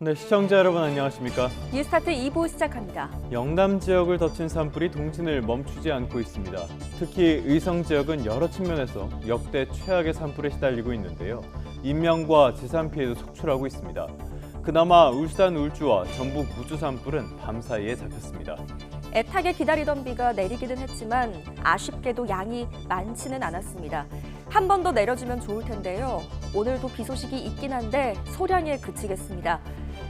네, 시청자 여러분 안녕하십니까? 뉴스타트 2부 시작합니다. 영남 지역을 덮친 산불이 동진을 멈추지 않고 있습니다. 특히 의성 지역은 여러 측면에서 역대 최악의 산불에 시달리고 있는데요. 인명과 재산 피해도 속출하고 있습니다. 그나마 울산 울주와 전북 무주 산불은 밤사이에 잡혔습니다. 애타게 기다리던 비가 내리기는 했지만 아쉽게도 양이 많지는 않았습니다. 한 번 더 내려주면 좋을 텐데요. 오늘도 비 소식이 있긴 한데 소량에 그치겠습니다.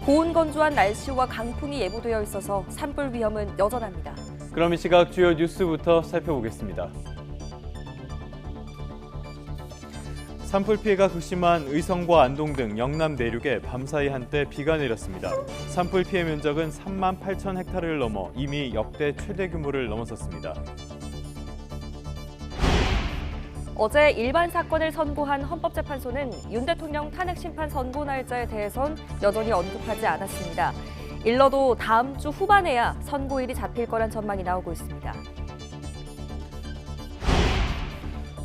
고온 건조한 날씨와 강풍이 예보되어 있어서 산불 위험은 여전합니다. 그럼 이 시각 주요 뉴스부터 살펴보겠습니다. 산불 피해가 극심한 의성과 안동 등 영남 내륙에 밤사이 한때 비가 내렸습니다. 산불 피해 면적은 3만 8천 헥타르를 넘어 이미 역대 최대 규모를 넘어섰습니다. 어제 일반 사건을 선고한 헌법재판소는 윤 대통령 탄핵 심판 선고 날짜에 대해선 여전히 언급하지 않았습니다. 일러도 다음 주 후반에야 선고일이 잡힐 거란 전망이 나오고 있습니다.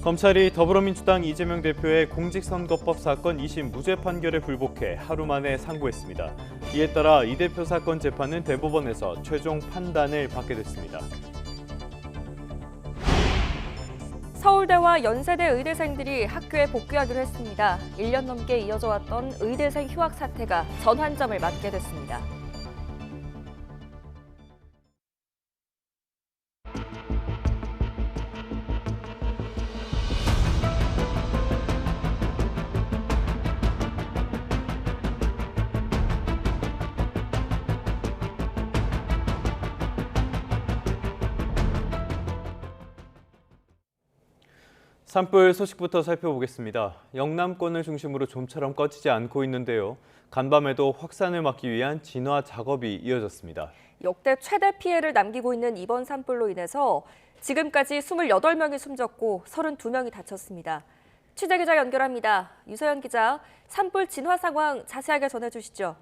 검찰이 더불어민주당 이재명 대표의 공직선거법 사건 2심 무죄 판결에 불복해 하루 만에 상고했습니다. 이에 따라 이 대표 사건 재판은 대법원에서 최종 판단을 받게 됐습니다. 서울대와 연세대 의대생들이 학교에 복귀하기로 했습니다. 1년 넘게 이어져 왔던 의대생 휴학 사태가 전환점을 맞게 됐습니다. 산불 소식부터 살펴보겠습니다. 영남권을 중심으로 좀처럼 꺼지지 않고 있는데요. 간밤에도 확산을 막기 위한 진화 작업이 이어졌습니다. 역대 최대 피해를 남기고 있는 이번 산불로 인해서 지금까지 28명이 숨졌고 32명이 다쳤습니다. 취재기자 연결합니다. 유서연 기자, 산불 진화 상황 자세하게 전해주시죠.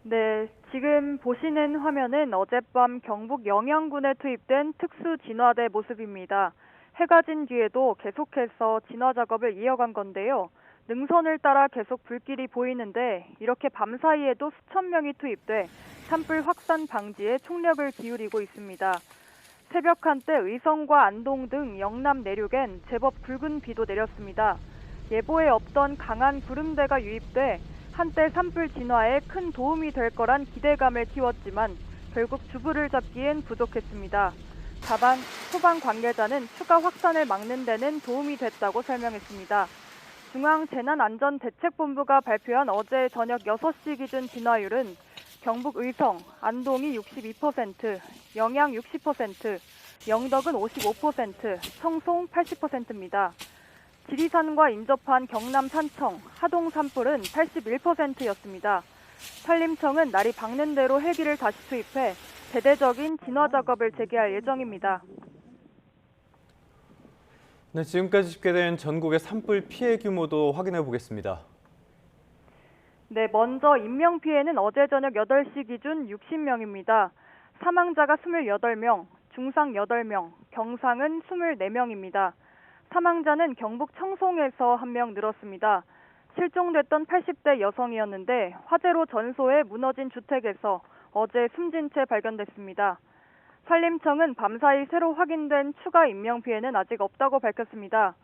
네, 지금 보시는 화면은 어젯밤 경북 영양군에 투입된 특수 진화대 모습입니다. 해가 진 뒤에도 계속해서 진화 작업을 이어간 건데요. 능선을 따라 계속 불길이 보이는데 이렇게 밤사이에도 수천 명이 투입돼 산불 확산 방지에 총력을 기울이고 있습니다. 새벽 한때 의성과 안동 등 영남 내륙엔 제법 굵은 비도 내렸습니다. 예보에 없던 강한 구름대가 유입돼 한때 산불 진화에 큰 도움이 될 거란 기대감을 키웠지만 결국 주부를 잡기엔 부족했습니다. 다만 소방 관계자는 추가 확산을 막는 데는 도움이 됐다고 설명했습니다. 중앙재난안전대책본부가 발표한 어제 저녁 6시 기준 진화율은 경북 의성, 안동이 62%, 영양 60%, 영덕은 55%, 청송 80%입니다. 지리산과 인접한 경남 산청, 하동 산불은 81%였습니다. 산림청은 날이 밝는 대로 헬기를 다시 투입해 대대적인 진화 작업을 재개할 예정입니다. 네, 지금까지 집계된 전국의 산불 피해 규모도 확인해 보겠습니다. 네, 먼저 인명 피해는 어제 저녁 8시 기준 60명입니다. 사망자가 28명, 중상 8명, 경상은 24명입니다. 사망자는 경북 청송에서 1명 늘었습니다. 실종됐던 80대 여성이었는데 화재로 전소해 무너진 주택에서 어제 숨진 채 발견됐습니다. 산림청은 밤사이 새로 확인된 추가 인명 피해는 아직 없다고 밝혔습니다.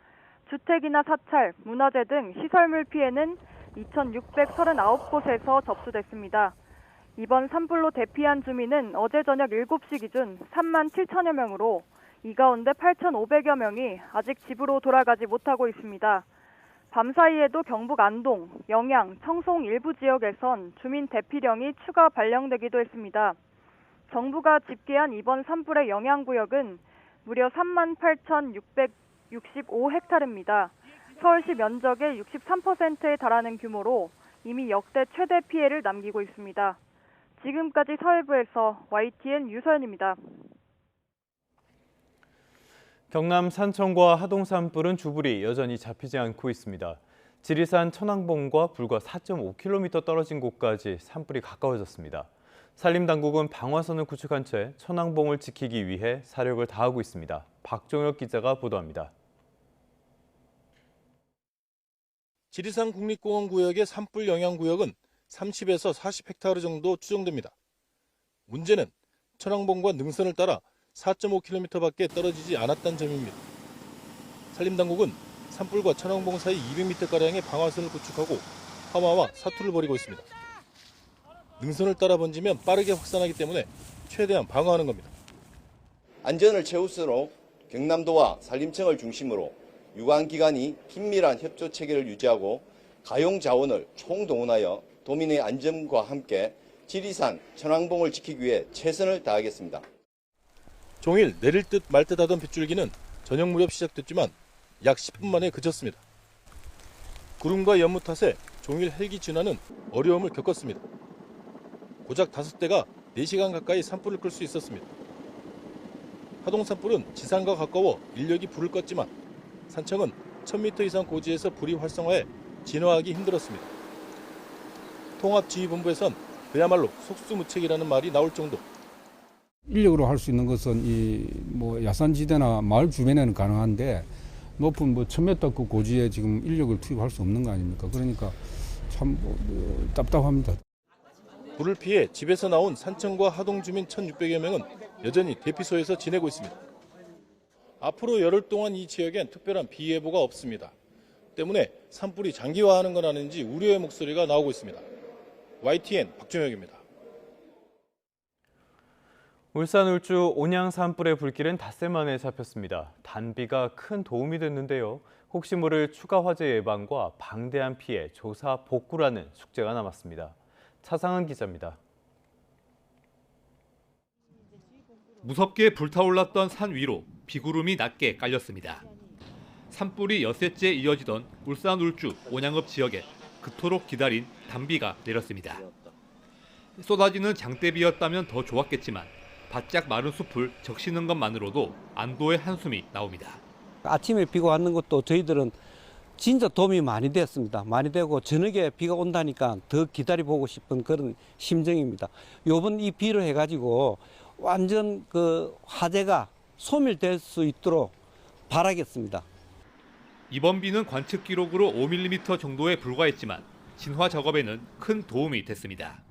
주택이나 사찰, 문화재 등 시설물 피해는 2,639곳에서 접수됐습니다. 이번 산불로 대피한 주민은 어제 저녁 7시 기준 3만 7천여 명으로 이 가운데 8,500여 명이 아직 집으로 돌아가지 못하고 있습니다. 밤사이에도 경북 안동, 영양, 청송 일부 지역에선 주민 대피령이 추가 발령되기도 했습니다. 정부가 집계한 이번 산불의 영향구역은 무려 38,665헥타르입니다. 서울시 면적의 63%에 달하는 규모로 이미 역대 최대 피해를 남기고 있습니다. 지금까지 서해부에서 YTN 유서연입니다. 경남 산청과 하동 산불은 주불이 여전히 잡히지 않고 있습니다. 지리산 천왕봉과 불과 4.5km 떨어진 곳까지 산불이 가까워졌습니다. 산림당국은 방화선을 구축한 채 천왕봉을 지키기 위해 사력을 다하고 있습니다. 박종혁 기자가 보도합니다. 지리산 국립공원 구역의 산불 영향구역은 30에서 40헥타르 정도 추정됩니다. 문제는 천왕봉과 능선을 따라 4.5km밖에 떨어지지 않았다는 점입니다. 산림당국은 산불과 천왕봉 사이 200m가량의 방화선을 구축하고 화마와 사투를 벌이고 있습니다. 능선을 따라 번지면 빠르게 확산하기 때문에 최대한 방어하는 겁니다. 안전을 최우선으로 경남도와 산림청을 중심으로 유관기관이 긴밀한 협조 체계를 유지하고 가용 자원을 총동원하여 도민의 안전과 함께 지리산 천왕봉을 지키기 위해 최선을 다하겠습니다. 종일 내릴 듯 말 듯 하던 빗줄기는 저녁 무렵 시작됐지만 약 10분 만에 그쳤습니다. 구름과 연무 탓에 종일 헬기 진화는 어려움을 겪었습니다. 고작 5대가 4시간 가까이 산불을 끌 수 있었습니다. 하동 산불은 지산과 가까워 인력이 불을 껐지만 산청은 1000m 이상 고지에서 불이 활성화해 진화하기 힘들었습니다. 통합지휘본부에선 그야말로 속수무책이라는 말이 나올 정도. 인력으로 할 수 있는 것은 야산지대나 마을 주변에는 가능한데 높은 1000m 고지에 지금 인력을 투입할 수 없는 거 아닙니까? 그러니까 참 답답합니다. 불을 피해 집에서 나온 산청과 하동 주민 1,600여 명은 여전히 대피소에서 지내고 있습니다. 앞으로 열흘 동안 이 지역엔 특별한 비 예보가 없습니다. 때문에 산불이 장기화하는 건 아닌지 우려의 목소리가 나오고 있습니다. YTN 박종혁입니다. 울산 울주 온양 산불의 불길은 닷새 만에 잡혔습니다. 단비가 큰 도움이 됐는데요. 혹시 모를 추가 화재 예방과 방대한 피해 조사 복구라는 숙제가 남았습니다. 차상은 기자입니다. 무섭게 불타올랐던 산 위로 비구름이 낮게 깔렸습니다. 산불이 엿새째 이어지던 울산 울주 온양읍 지역에 그토록 기다린 단비가 내렸습니다. 쏟아지는 장대비였다면 더 좋았겠지만 바짝 마른 숲을 적시는 것만으로도 안도의 한숨이 나옵니다. 아침에 비가 왔는 것도 저희들은 진짜 도움이 많이 됐습니다. 많이 되고 저녁에 비가 온다니까 더 기다려보고 싶은 그런 심정입니다. 요번 이 비로 해가지고 완전 화재가 소멸될 수 있도록 바라겠습니다. 이번 비는 관측 기록으로 5mm 정도에 불과했지만 진화 작업에는 큰 도움이 됐습니다.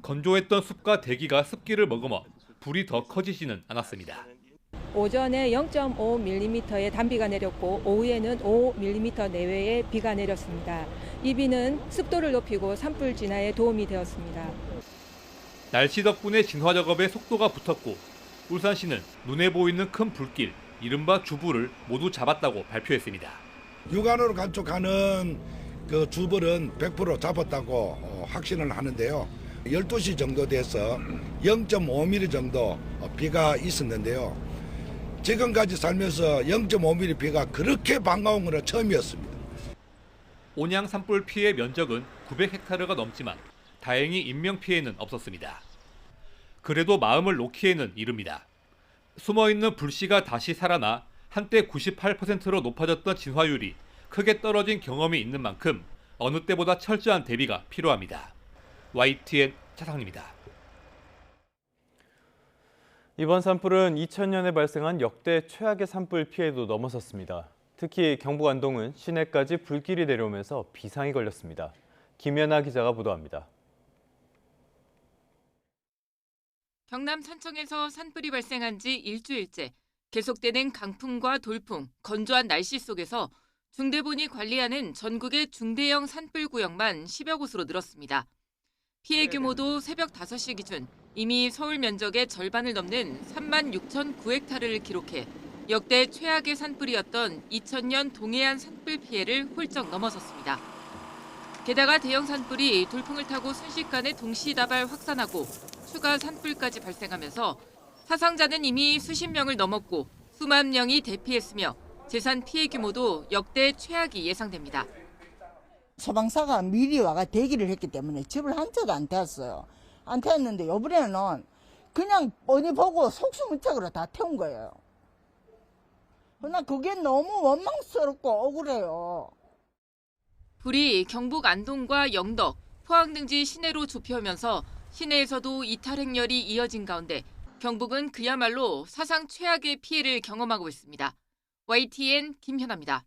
건조했던 숲과 대기가 습기를 머금어 불이 더 커지지는 않았습니다. 오전에 0.5mm의 단비가 내렸고 오후에는 5mm 내외의 비가 내렸습니다. 이 비는 습도를 높이고 산불 진화에 도움이 되었습니다. 날씨 덕분에 진화 작업에 속도가 붙었고 울산시는 눈에 보이는 큰 불길, 이른바 주불을 모두 잡았다고 발표했습니다. 육안으로 관측하는 그 주불은 100% 잡았다고 확신을 하는데요. 12시 정도 돼서 0.5mm 정도 비가 있었는데요. 지금까지 살면서 0.5mm 비가 그렇게 반가운 건 처음이었습니다. 온양 산불 피해 면적은 900헥타르가 넘지만 다행히 인명피해는 없었습니다. 그래도 마음을 놓기에는 이릅니다. 숨어있는 불씨가 다시 살아나 한때 98%로 높아졌던 진화율이 크게 떨어진 경험이 있는 만큼 어느 때보다 철저한 대비가 필요합니다. YTN 차상입니다. 이번 산불은 2000년에 발생한 역대 최악의 산불 피해도 넘어섰습니다. 특히 경북 안동은 시내까지 불길이 내려오면서 비상이 걸렸습니다. 김연아 기자가 보도합니다. 경남 산청에서 산불이 발생한 지 일주일째 계속되는 강풍과 돌풍, 건조한 날씨 속에서 중대본이 관리하는 전국의 중대형 산불 구역만 10여 곳으로 늘었습니다. 피해 규모도 새벽 5시 기준 이미 서울 면적의 절반을 넘는 36,009헥타르를 기록해 역대 최악의 산불이었던 2000년 동해안 산불 피해를 훌쩍 넘어섰습니다. 게다가 대형 산불이 돌풍을 타고 순식간에 동시다발 확산하고 추가 산불까지 발생하면서 사상자는 이미 수십 명을 넘었고 수만 명이 대피했으며 재산 피해 규모도 역대 최악이 예상됩니다. 소방사가 미리 와가 대기를 했기 때문에 집을 한 채도 안 태웠어요. 안 태웠는데 이번에는 그냥 뻔히 보고 속수무책으로 다 태운 거예요. 그러나 그게 너무 원망스럽고 억울해요. 불이 경북 안동과 영덕, 포항 등지 시내로 좁혀오면서 시내에서도 이탈 행렬이 이어진 가운데 경북은 그야말로 사상 최악의 피해를 경험하고 있습니다. YTN 김현아입니다.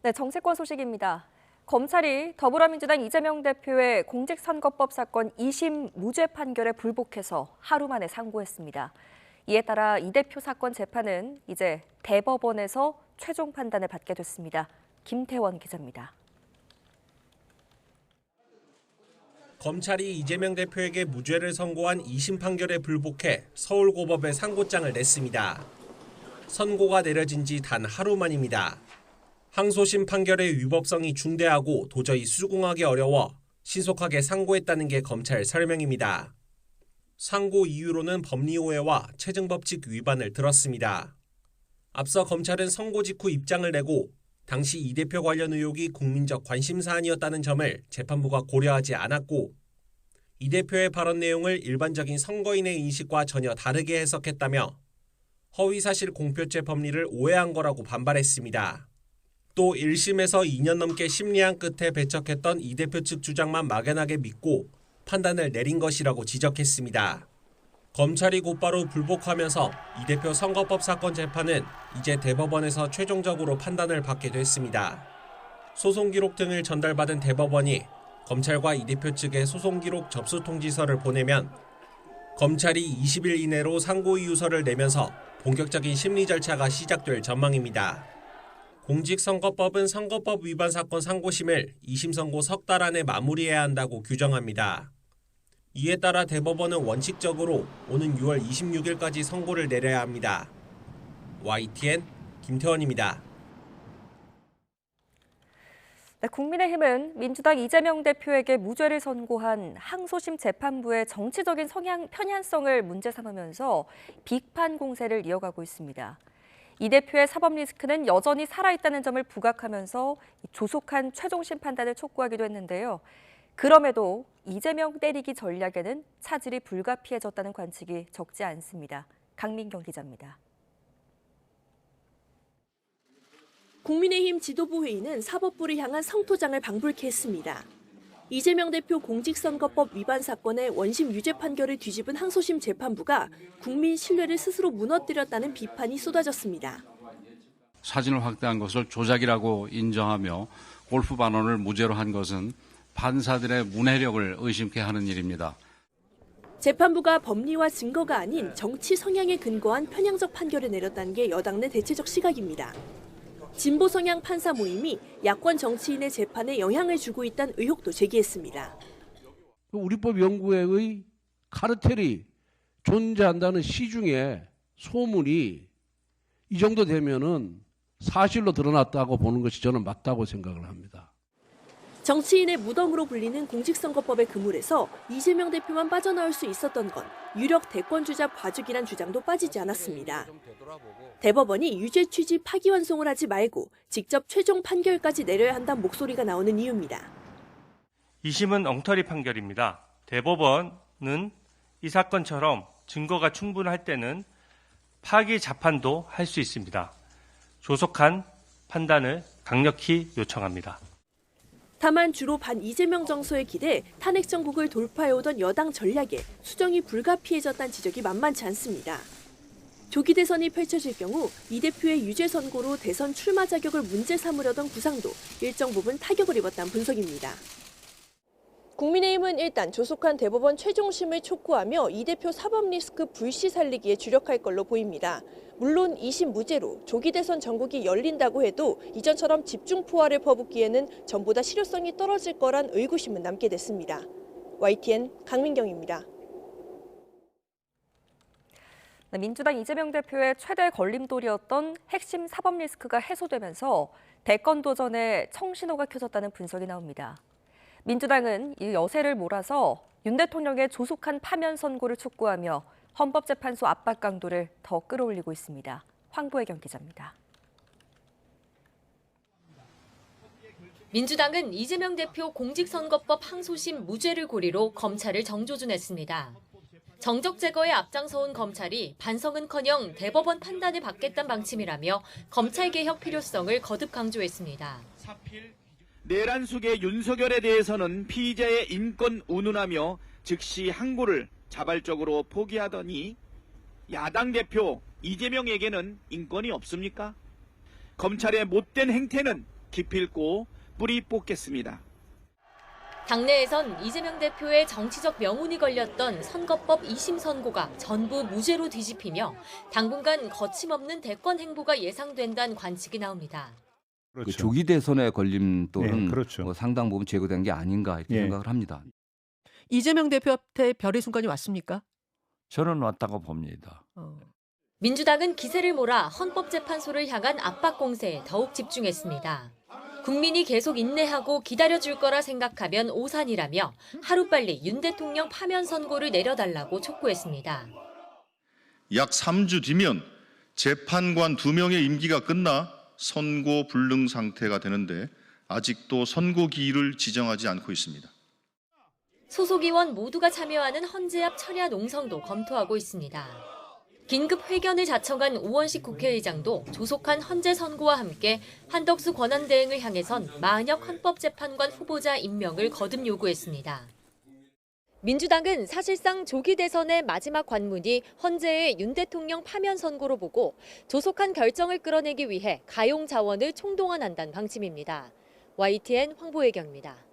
네, 정치권 소식입니다. 검찰이 더불어민주당 이재명 대표의 공직선거법 사건 2심 무죄 판결에 불복해서 하루 만에 상고했습니다. 이에 따라 이 대표 사건 재판은 이제 대법원에서 최종 판단을 받게 됐습니다. 김태원 기자입니다. 검찰이 이재명 대표에게 무죄를 선고한 2심 판결에 불복해 서울고법에 상고장을 냈습니다. 선고가 내려진 지 단 하루 만입니다. 항소심 판결의 위법성이 중대하고 도저히 수긍하기 어려워 신속하게 상고했다는 게 검찰 설명입니다. 상고 이유로는 법리오해와 체증법칙 위반을 들었습니다. 앞서 검찰은 선고 직후 입장을 내고 당시 이 대표 관련 의혹이 국민적 관심 사안이었다는 점을 재판부가 고려하지 않았고 이 대표의 발언 내용을 일반적인 선거인의 인식과 전혀 다르게 해석했다며 허위사실 공표죄 법리를 오해한 거라고 반발했습니다. 또 1심에서 2년 넘게 심리한 끝에 배척했던 이 대표 측 주장만 막연하게 믿고 판단을 내린 것이라고 지적했습니다. 검찰이 곧바로 불복하면서 이 대표 선거법 사건 재판은 이제 대법원에서 최종적으로 판단을 받게 됐습니다. 소송 기록 등을 전달받은 대법원이 검찰과 이 대표 측에 소송 기록 접수 통지서를 보내면 검찰이 20일 이내로 상고 이유서를 내면서 본격적인 심리 절차가 시작될 전망입니다. 공직선거법은 선거법 위반 사건 상고심을 2심 선고 석 달 안에 마무리해야 한다고 규정합니다. 이에 따라 대법원은 원칙적으로 오는 6월 26일까지 선고를 내려야 합니다. YTN 김태원입니다. 네, 국민의힘은 민주당 이재명 대표에게 무죄를 선고한 항소심 재판부의 정치적인 편향성을 문제 삼으면서 비판 공세를 이어가고 있습니다. 이 대표의 사법 리스크는 여전히 살아있다는 점을 부각하면서 조속한 최종심 판단을 촉구하기도 했는데요. 그럼에도 이재명 때리기 전략에는 차질이 불가피해졌다는 관측이 적지 않습니다. 강민경 기자입니다. 국민의힘 지도부 회의는 사법부를 향한 성토장을 방불케 했습니다. 이재명 대표 공직선거법 위반 사건의 원심 유죄 판결을 뒤집은 항소심 재판부가 국민 신뢰를 스스로 무너뜨렸다는 비판이 쏟아졌습니다. 사진을 확대한 것을 조작이라고 인정하며 골프 반원을 무죄로 한 것은 판사들의 문해력을 의심케 하는 일입니다. 재판부가 법리와 증거가 아닌 정치 성향에 근거한 편향적 판결을 내렸다는 게 여당 내 대체적 시각입니다. 진보 성향 판사 모임이 야권 정치인의 재판에 영향을 주고 있다는 의혹도 제기했습니다. 우리법 연구회의 카르텔이 존재한다는 시중에 소문이 이 정도 되면은 사실로 드러났다고 보는 것이 저는 맞다고 생각을 합니다. 정치인의 무덤으로 불리는 공직선거법의 그물에서 이재명 대표만 빠져나올 수 있었던 건 유력 대권주자 봐주기란 주장도 빠지지 않았습니다. 대법원이 유죄 취지 파기환송을 하지 말고 직접 최종 판결까지 내려야 한다는 목소리가 나오는 이유입니다. 2심은 엉터리 판결입니다. 대법원은 이 사건처럼 증거가 충분할 때는 파기 재판도 할 수 있습니다. 조속한 판단을 강력히 요청합니다. 다만 주로 반 이재명 정서에 기대 탄핵 정국을 돌파해오던 여당 전략에 수정이 불가피해졌다는 지적이 만만치 않습니다. 조기 대선이 펼쳐질 경우 이 대표의 유죄 선고로 대선 출마 자격을 문제 삼으려던 구상도 일정 부분 타격을 입었다는 분석입니다. 국민의힘은 일단 조속한 대법원 최종심을 촉구하며 이 대표 사법 리스크 불씨 살리기에 주력할 걸로 보입니다. 물론 2심 무죄로 조기 대선 전국이 열린다고 해도 이전처럼 집중 포화를 퍼붓기에는 전보다 실효성이 떨어질 거란 의구심은 남게 됐습니다. YTN 강민경입니다. 민주당 이재명 대표의 최대 걸림돌이었던 핵심 사법 리스크가 해소되면서 대권 도전에 청신호가 켜졌다는 분석이 나옵니다. 민주당은 이 여세를 몰아서 윤 대통령의 조속한 파면 선고를 촉구하며 헌법재판소 압박 강도를 더 끌어올리고 있습니다. 황보혜경 기자입니다. 민주당은 이재명 대표 공직선거법 항소심 무죄를 고리로 검찰을 정조준했습니다. 정적 제거에 앞장서온 검찰이 반성은커녕 대법원 판단을 받겠다는 방침이라며 검찰 개혁 필요성을 거듭 강조했습니다. 내란 속의 윤석열에 대해서는 피의자의 인권 운운하며 즉시 항고를 자발적으로 포기하더니 야당 대표 이재명에게는 인권이 없습니까? 검찰의 못된 행태는 기필코 뿌리 뽑겠습니다. 당내에선 이재명 대표의 정치적 명운이 걸렸던 선거법 2심 선고가 전부 무죄로 뒤집히며 당분간 거침없는 대권 행보가 예상된다는 관측이 나옵니다. 그 조기 대선의 걸림돌은 그렇죠. 뭐 상당 부분 제거된 게 아닌가 이렇게 생각을 합니다. 이재명 대표한테 별의 순간이 왔습니까? 저는 왔다고 봅니다. 민주당은 기세를 몰아 헌법재판소를 향한 압박 공세에 더욱 집중했습니다. 국민이 계속 인내하고 기다려줄 거라 생각하면 오산이라며 하루빨리 윤 대통령 파면 선고를 내려달라고 촉구했습니다. 약 3주 뒤면 재판관 2명의 임기가 끝나 선고 불능 상태가 되는데 아직도 선고기일을 지정하지 않고 있습니다. 소속 의원 모두가 참여하는 헌재합 철야 농성도 검토하고 있습니다. 긴급 회견을 자청한 우원식 국회의장도 조속한 헌재 선고와 함께 한덕수 권한대행을 향해선 마은혁 헌법재판관 후보자 임명을 거듭 요구했습니다. 민주당은 사실상 조기 대선의 마지막 관문이 헌재의 윤 대통령 파면 선고로 보고 조속한 결정을 끌어내기 위해 가용 자원을 총동원한다는 방침입니다. YTN 황보혜경입니다.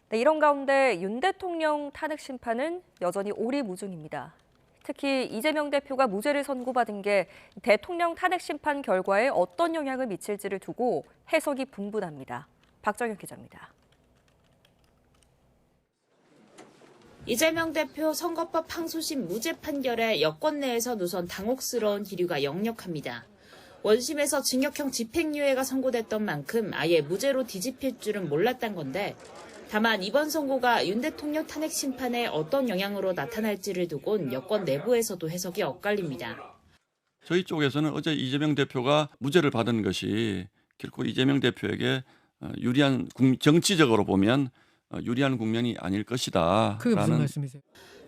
네, 이런 가운데 윤 대통령 탄핵 심판은 여전히 오리무중입니다. 특히 이재명 대표가 무죄를 선고받은 게 대통령 탄핵 심판 결과에 어떤 영향을 미칠지를 두고 해석이 분분합니다. 박정혁 기자입니다. 이재명 대표 선거법 항소심 무죄 판결에 여권 내에서 우선 당혹스러운 기류가 역력합니다. 원심에서 징역형 집행유예가 선고됐던 만큼 아예 무죄로 뒤집힐 줄은 몰랐단 건데 다만 이번 선고가 윤 대통령 탄핵 심판에 어떤 영향으로 나타날지를 두곤 여권 내부에서도 해석이 엇갈립니다. 저희 쪽에서는 어제 이재명 대표가 무죄를 받은 것이 결코 이재명 대표에게 유리한 정치적으로 보면 유리한 국면이 아닐 것이다. 그게 무슨 말씀이세요?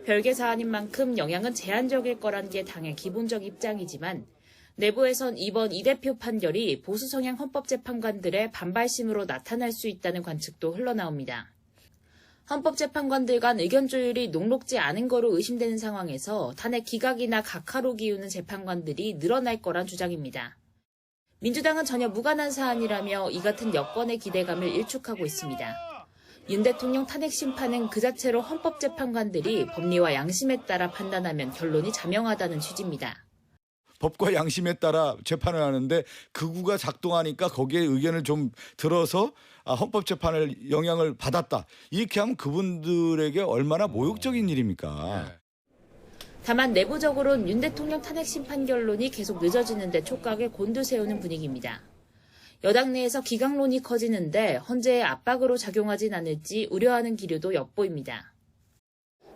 별개 사안인 만큼 영향은 제한적일 거란 게 당의 기본적 입장이지만 내부에선 이번 이 대표 판결이 보수 성향 헌법재판관들의 반발심으로 나타날 수 있다는 관측도 흘러나옵니다. 헌법재판관들 간 의견 조율이 녹록지 않은 거로 의심되는 상황에서 탄핵 기각이나 각하로 기우는 재판관들이 늘어날 거란 주장입니다. 민주당은 전혀 무관한 사안이라며 이 같은 여권의 기대감을 일축하고 있습니다. 윤 대통령 탄핵 심판은 그 자체로 헌법재판관들이 법리와 양심에 따라 판단하면 결론이 자명하다는 취지입니다. 법과 양심에 따라 재판을 하는데 극우가 작동하니까 거기에 의견을 좀 들어서 헌법재판을 영향을 받았다. 이렇게 하면 그분들에게 얼마나 모욕적인 일입니까? 다만 내부적으로는 윤 대통령 탄핵 심판 결론이 계속 늦어지는 데 촉각에 곤두세우는 분위기입니다. 여당 내에서 기각론이 커지는데 헌재의 압박으로 작용하진 않을지 우려하는 기류도 엿보입니다.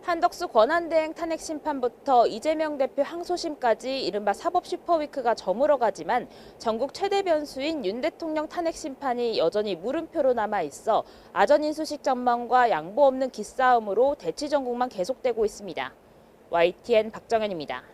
한덕수 권한대행 탄핵 심판부터 이재명 대표 항소심까지 이른바 사법 슈퍼위크가 저물어가지만 전국 최대 변수인 윤 대통령 탄핵 심판이 여전히 물음표로 남아있어 아전인수식 전망과 양보 없는 기싸움으로 대치 전국만 계속되고 있습니다. YTN 박정현입니다.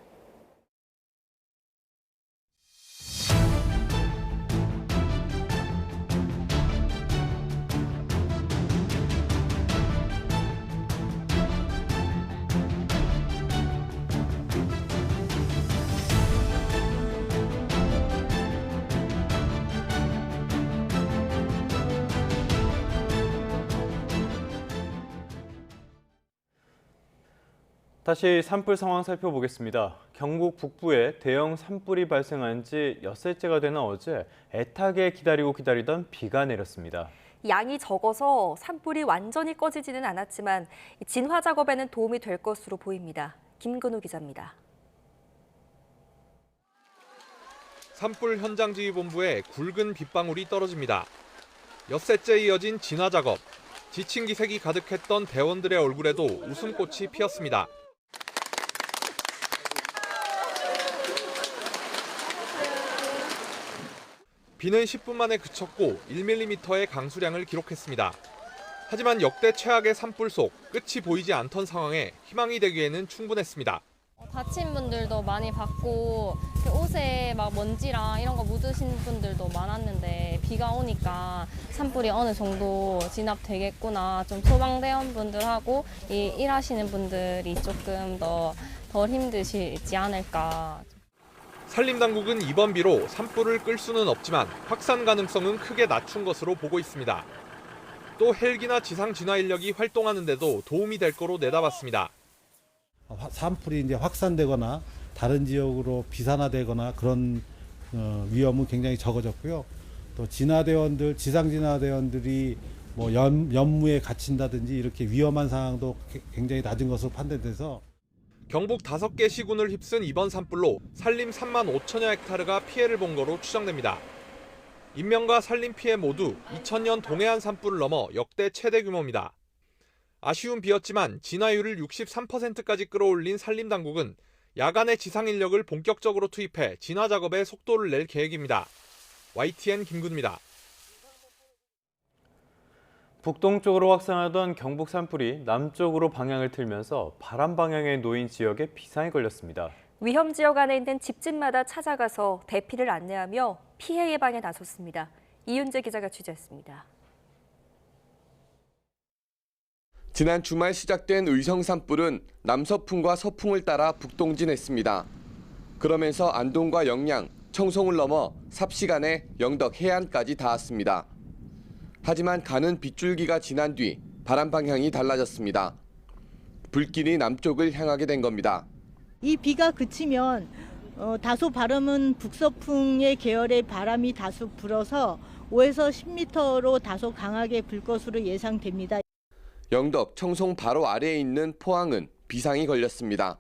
다시 산불 상황 살펴보겠습니다. 경북 북부에 대형 산불이 발생한 지 엿새째가 되는 어제 애타게 기다리던 비가 내렸습니다. 양이 적어서 산불이 완전히 꺼지지는 않았지만 진화 작업에는 도움이 될 것으로 보입니다. 김근우 기자입니다. 산불 현장지휘본부에 굵은 빗방울이 떨어집니다. 엿새째 이어진 진화 작업. 지친 기색이 가득했던 대원들의 얼굴에도 웃음꽃이 피었습니다. 비는 10분 만에 그쳤고 1mm의 강수량을 기록했습니다. 하지만 역대 최악의 산불 속 끝이 보이지 않던 상황에 희망이 되기에는 충분했습니다. 다친 분들도 많이 봤고 옷에 막 먼지랑 이런 거 묻으신 분들도 많았는데 비가 오니까 산불이 어느 정도 진압되겠구나. 좀 소방대원분들하고 일하시는 분들이 조금 덜 힘드시지 않을까. 산림당국은 이번 비로 산불을 끌 수는 없지만 확산 가능성은 크게 낮춘 것으로 보고 있습니다. 또 헬기나 지상 진화 인력이 활동하는 데도 도움이 될 거로 내다봤습니다. 산불이 이제 확산되거나 다른 지역으로 비산화되거나 그런 위험은 굉장히 적어졌고요. 또 진화대원들, 지상 진화대원들이 뭐 연무에 갇힌다든지 이렇게 위험한 상황도 굉장히 낮은 것으로 판단돼서 경북 5개 시군을 휩쓴 이번 산불로 산림 3만 5천여 헥타르가 피해를 본 거로 추정됩니다. 인명과 산림 피해 모두 2000년 동해안 산불을 넘어 역대 최대 규모입니다. 아쉬운 비였지만 진화율을 63%까지 끌어올린 산림당국은 야간에 지상 인력을 본격적으로 투입해 진화 작업에 속도를 낼 계획입니다. YTN 김군입니다. 북동쪽으로 확산하던 경북 산불이 남쪽으로 방향을 틀면서 바람 방향에 놓인 지역에 비상이 걸렸습니다. 위험 지역 안에 있는 집집마다 찾아가서 대피를 안내하며 피해 예방에 나섰습니다. 이윤재 기자가 취재했습니다. 지난 주말 시작된 의성 산불은 남서풍과 서풍을 따라 북동진했습니다. 그러면서 안동과 영양, 청송을 넘어 삽시간에 영덕 해안까지 닿았습니다. 하지만 가는 빗줄기가 지난 뒤 바람 방향이 달라졌습니다. 불길이 남쪽을 향하게 된 겁니다. 이 비가 그치면 다소 바람은 북서풍의 계열의 바람이 다소 불어서 5에서 10m로 다소 강하게 불 것으로 예상됩니다. 영덕, 청송 바로 아래에 있는 포항은 비상이 걸렸습니다.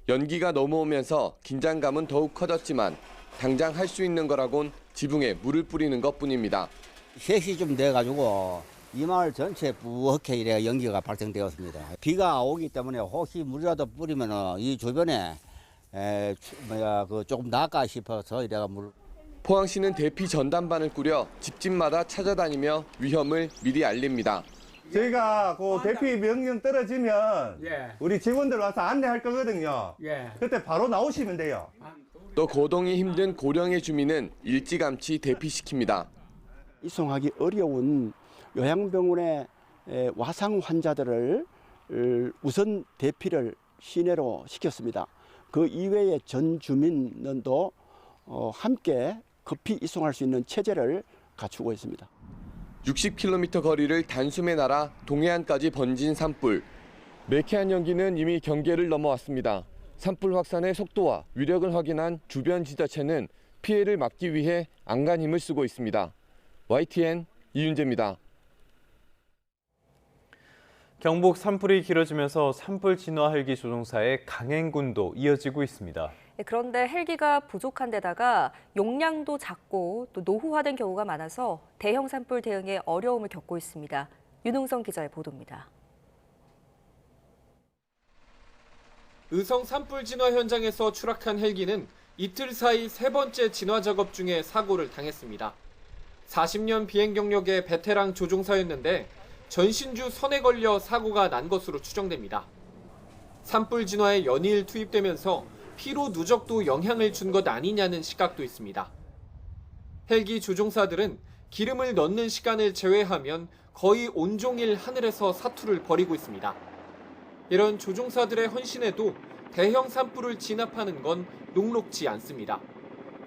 연기가 넘어오면서 긴장감은 더욱 커졌지만 당장 할 수 있는 거라곤 지붕에 물을 뿌리는 것뿐입니다. 3시 좀 돼가지고 이 마을 전체에 뿌옇게 이래 연기가 발생되었습니다. 비가 오기 때문에 혹시 물이라도 뿌리면 이 주변에 조금 나을까 싶어서 이래가 물. 포항시는 대피 전담반을 꾸려 집집마다 찾아다니며 위험을 미리 알립니다. 저희가 그 대피 명령 떨어지면 우리 직원들 와서 안내할 거거든요. 그때 바로 나오시면 돼요. 또 거동이 힘든 고령의 주민은 일찌감치 대피시킵니다. 이송하기 어려운 요양병원의 와상 환자들을 우선 대피를 시내로 시켰습니다. 그 이외의 전 주민도 함께 급히 이송할 수 있는 체제를 갖추고 있습니다. 60km 거리를 단숨에 날아 동해안까지 번진 산불. 매캐한 연기는 이미 경계를 넘어왔습니다. 산불 확산의 속도와 위력을 확인한 주변 지자체는 피해를 막기 위해 안간 힘을 쓰고 있습니다. YTN 이윤재입니다. 경북 산불이 길어지면서 산불 진화 헬기 조종사의 강행군도 이어지고 있습니다. 그런데 헬기가 부족한 데다가 용량도 작고 또 노후화된 경우가 많아서 대형 산불 대응에 어려움을 겪고 있습니다. 윤웅성 기자의 보도입니다. 의성 산불 진화 현장에서 추락한 헬기는 이틀 사이 3번째 진화 작업 중에 사고를 당했습니다. 40년 비행 경력의 베테랑 조종사였는데 전신주 선에 걸려 사고가 난 것으로 추정됩니다. 산불 진화에 연이을 투입되면서 피로 누적도 영향을 준 것 아니냐는 시각도 있습니다. 헬기 조종사들은 기름을 넣는 시간을 제외하면 거의 온종일 하늘에서 사투를 벌이고 있습니다. 이런 조종사들의 헌신에도 대형 산불을 진압하는 건 녹록지 않습니다.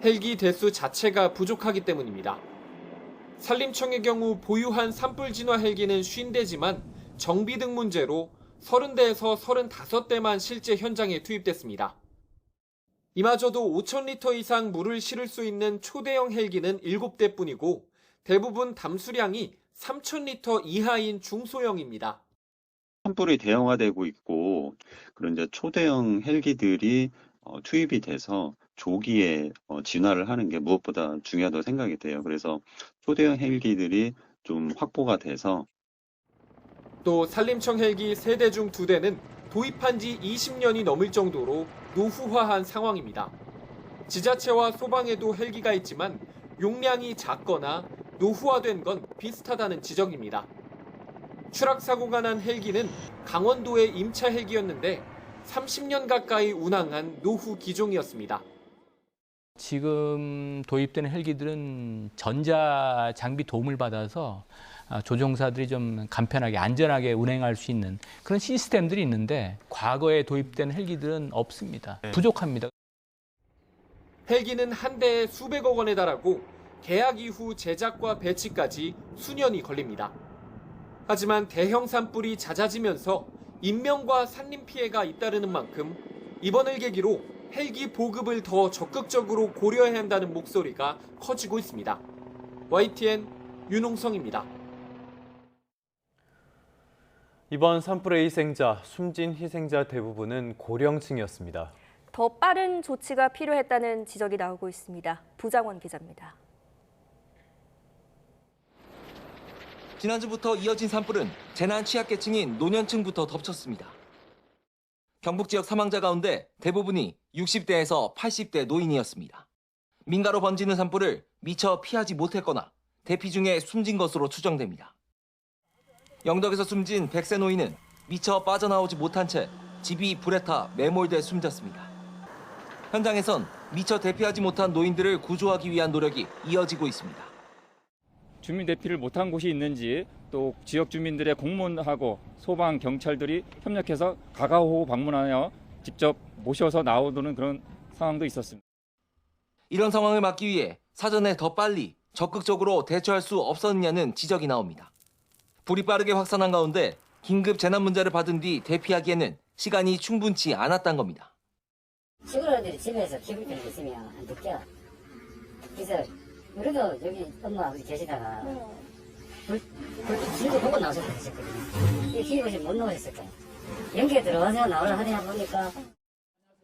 헬기 대수 자체가 부족하기 때문입니다. 산림청의 경우 보유한 산불 진화 헬기는 50대지만 정비 등 문제로 30대에서 35대만 실제 현장에 투입됐습니다. 이마저도 5,000리터 이상 물을 실을 수 있는 초대형 헬기는 7대뿐이고 대부분 담수량이 3,000리터 이하인 중소형입니다. 산불이 대형화되고 있고 그런 이제 초대형 헬기들이 투입이 돼서 조기에 진화를 하는 게 무엇보다 중요하다고 생각이 돼요. 그래서 초대형 헬기들이 좀 확보가 돼서 또 산림청 헬기 3대 중 2대는 도입한 지 20년이 넘을 정도로 노후화한 상황입니다. 지자체와 소방에도 헬기가 있지만 용량이 작거나 노후화된 건 비슷하다는 지적입니다. 추락 사고가 난 헬기는 강원도의 임차 헬기였는데 30년 가까이 운항한 노후 기종이었습니다. 지금 도입되는 헬기들은 전자 장비 도움을 받아서 조종사들이 좀 간편하게 안전하게 운행할 수 있는 그런 시스템들이 있는데 과거에 도입된 헬기들은 없습니다. 부족합니다. 헬기는 한 대에 수백억 원에 달하고 계약 이후 제작과 배치까지 수년이 걸립니다. 하지만 대형 산불이 잦아지면서 인명과 산림 피해가 잇따르는 만큼 이번을 계기로 헬기 보급을 더 적극적으로 고려해야 한다는 목소리가 커지고 있습니다. YTN 윤홍성입니다. 이번 산불의 희생자, 숨진 희생자 대부분은 고령층이었습니다. 더 빠른 조치가 필요했다는 지적이 나오고 있습니다. 부장원 기자입니다. 지난주부터 이어진 산불은 재난 취약계층인 노년층부터 덮쳤습니다. 경북 지역 사망자 가운데 대부분이 60대에서 80대 노인이었습니다. 민가로 번지는 산불을 미처 피하지 못했거나 대피 중에 숨진 것으로 추정됩니다. 영덕에서 숨진 100세 노인은 미처 빠져나오지 못한 채 집이 불에 타 매몰돼 숨졌습니다. 현장에선 미처 대피하지 못한 노인들을 구조하기 위한 노력이 이어지고 있습니다. 주민 대피를 못한 곳이 있는지 또 지역 주민들의 공무원하고 소방, 경찰들이 협력해서 가가호호 방문하여 직접 모셔서 나오는 그런 상황도 있었습니다. 이런 상황을 막기 위해 사전에 더 빨리 적극적으로 대처할 수 없었느냐는 지적이 나옵니다. 불이 빠르게 확산한 가운데 긴급 재난 문자를 받은 뒤 대피하기에는 시간이 충분치 않았던 겁니다. 시골들이 집에서 기분 좀 있으면 안 느껴. 그래서 우리도 여기 엄마 아버지 계시다가 불 진도 보고 나오셨다 했었거든요. 이 기분이 못 나오셨을 거예요. 연기에 들어와서 나오라 하냐 보니까.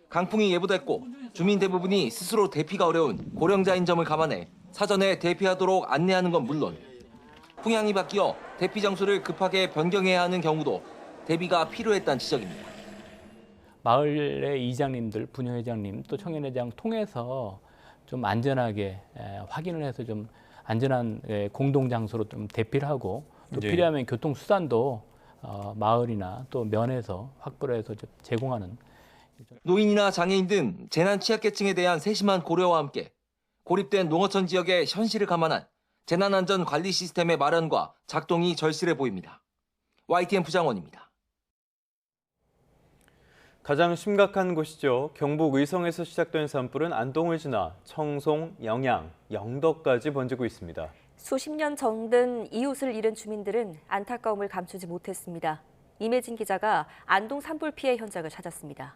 강풍이 예보됐고 주민 대부분이 스스로 대피가 어려운 고령자인 점을 감안해 사전에 대피하도록 안내하는 건 물론 풍향이 바뀌어 대피 장소를 급하게 변경해야 하는 경우도 대비가 필요했다는 지적입니다. 마을의 이장님들, 분회장님, 또 청년회장 통해서 좀 안전하게 확인을 해서 좀 안전한 공동 장소로 좀 대피를 하고 또 필요하면 교통 수단도 마을이나 또 면에서 확보를 해서 제공하는. 노인이나 장애인 등 재난 취약계층에 대한 세심한 고려와 함께 고립된 농어촌 지역의 현실을 감안한 재난안전 관리 시스템의 마련과 작동이 절실해 보입니다. YTN 부장원입니다. 가장 심각한 곳이죠. 경북 의성에서 시작된 산불은 안동을 지나 청송, 영양, 영덕까지 번지고 있습니다. 수십 년 정든 이웃을 잃은 주민들은 안타까움을 감추지 못했습니다. 임혜진 기자가 안동 산불 피해 현장을 찾았습니다.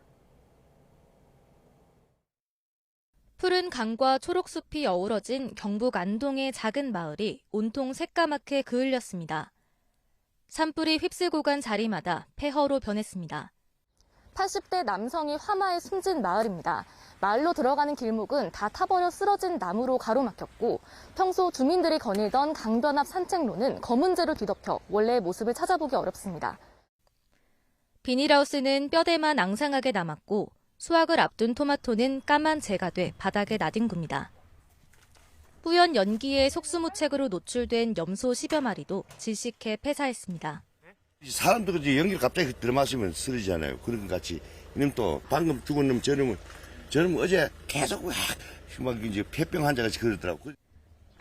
푸른 강과 초록숲이 어우러진 경북 안동의 작은 마을이 온통 새까맣게 그을렸습니다. 산불이 휩쓸고 간 자리마다 폐허로 변했습니다. 80대 남성이 화마에 숨진 마을입니다. 마을로 들어가는 길목은 다 타버려 쓰러진 나무로 가로막혔고 평소 주민들이 거닐던 강변 앞 산책로는 검은재로 뒤덮여 원래의 모습을 찾아보기 어렵습니다. 비닐하우스는 뼈대만 앙상하게 남았고 수확을 앞둔 토마토는 까만 재가 돼 바닥에 나뒹굽니다. 뿌연 연기에 속수무책으로 노출된 염소 10여 마리도 질식해 폐사했습니다. 사람들이 연기를 갑자기 들어마시면 쓰러지잖아요. 그런 것 같이 이놈 또 방금 죽은 놈 저놈은 어제 계속 막 이제 폐병 환자같이 그러더라고.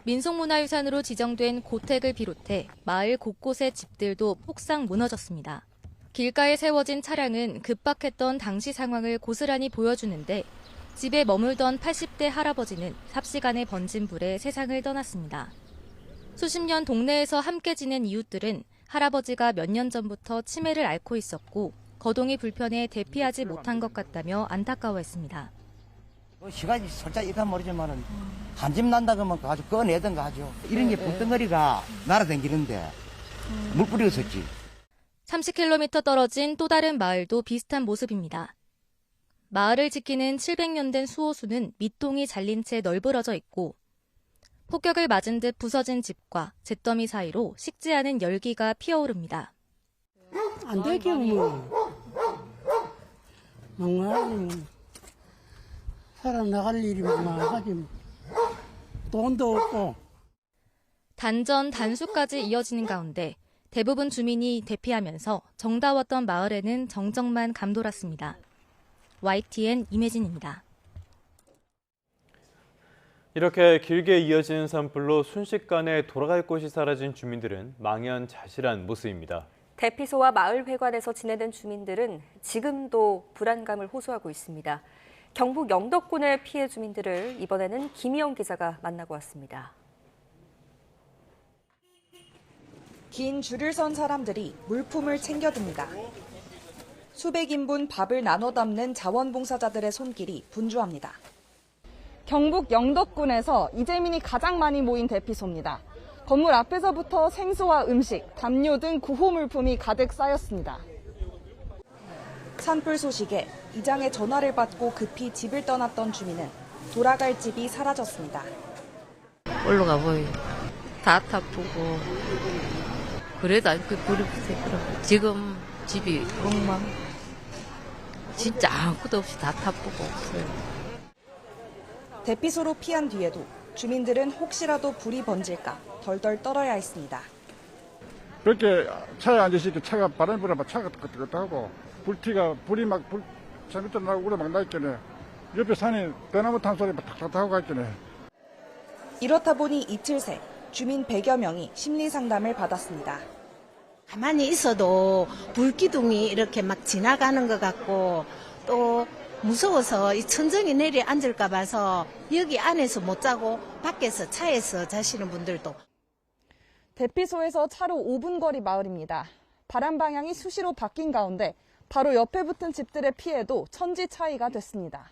민속문화유산으로 지정된 고택을 비롯해 마을 곳곳의 집들도 폭삭 무너졌습니다. 길가에 세워진 차량은 급박했던 당시 상황을 고스란히 보여주는데 집에 머물던 80대 할아버지는 삽시간에 번진 불에 세상을 떠났습니다. 수십 년 동네에서 함께 지낸 이웃들은 할아버지가 몇 년 전부터 치매를 앓고 있었고 거동이 불편해 대피하지 못한 것 같다며 안타까워했습니다. 시간이 살짝 있다 모르지만은 한 집 난다 그러면 가지고 꺼내던가 하죠. 이런 게 불덩어리가 날아다니는데 물 뿌리고 있었지. 30km 떨어진 또 다른 마을도 비슷한 모습입니다. 마을을 지키는 700년 된 수호수는 밑동이 잘린 채 널브러져 있고 폭격을 맞은 듯 부서진 집과 잿더미 사이로 식지 않은 열기가 피어오릅니다. 안 되게 뭐. 막말하지. 살아나갈 일이 막말하지. 돈도 없고. 단전, 단수까지 이어지는 가운데 대부분 주민이 대피하면서 정다웠던 마을에는 정적만 감돌았습니다. YTN 임혜진입니다. 이렇게 길게 이어지는 산불로 순식간에 돌아갈 곳이 사라진 주민들은 망연자실한 모습입니다. 대피소와 마을회관에서 지내는 주민들은 지금도 불안감을 호소하고 있습니다. 경북 영덕군의 피해 주민들을 이번에는 김희영 기자가 만나고 왔습니다. 긴 줄을 선 사람들이 물품을 챙겨듭니다. 수백 인분 밥을 나눠 담는 자원봉사자들의 손길이 분주합니다. 경북 영덕군에서 이재민이 가장 많이 모인 대피소입니다. 건물 앞에서부터 생수와 음식, 담요 등 구호 물품이 가득 쌓였습니다. 산불 소식에 이장의 전화를 받고 급히 집을 떠났던 주민은 돌아갈 집이 사라졌습니다. 올라가 보여. 다 타쁘고. 그래도 아직도 불이 붙어. 지금 집이 엉망. 진짜 아무것도 없이 다 타쁘고 없어요. 대피소로 피한 뒤에도 주민들은 혹시라도 불이 번질까 덜덜 떨어야 했습니다. 그렇게 차에 앉으시니까 차가 바람이 불어봐 차가 뜨겁다고 불이 막 밑으로 나고 우려 막 나있겠네. 옆에 산에 대나무 탄 소리 막 탁탁 하고 갔겠네. 이렇다 보니 이틀 새 주민 100여 명이 심리 상담을 받았습니다. 가만히 있어도 불기둥이 이렇게 막 지나가는 것 같고 또 무서워서 이 천정이 내려 앉을까 봐서 여기 안에서 못 자고 밖에서 차에서 자시는 분들도. 대피소에서 차로 5분 거리 마을입니다. 바람 방향이 수시로 바뀐 가운데 바로 옆에 붙은 집들의 피해도 천지 차이가 됐습니다.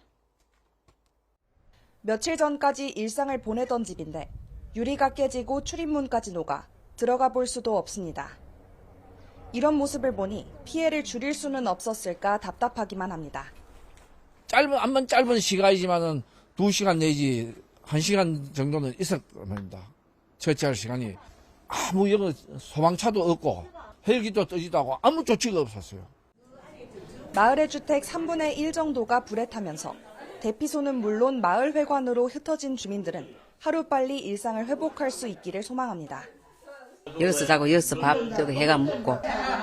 며칠 전까지 일상을 보내던 집인데 유리가 깨지고 출입문까지 녹아 들어가 볼 수도 없습니다. 이런 모습을 보니 피해를 줄일 수는 없었을까 답답하기만 합니다. 한번 짧은 시간이지만은 2시간 내지 1시간 정도는 있을 겁니다. 처치할 시간이 아무 소방차도 없고 헬기도 뜨지도 않고 아무 조치가 없었어요. 마을의 주택 3분의 1 정도가 불에 타면서 대피소는 물론 마을 회관으로 흩어진 주민들은 하루빨리 일상을 회복할 수 있기를 소망합니다. 여기서 자고 여기서 밥 해가 먹고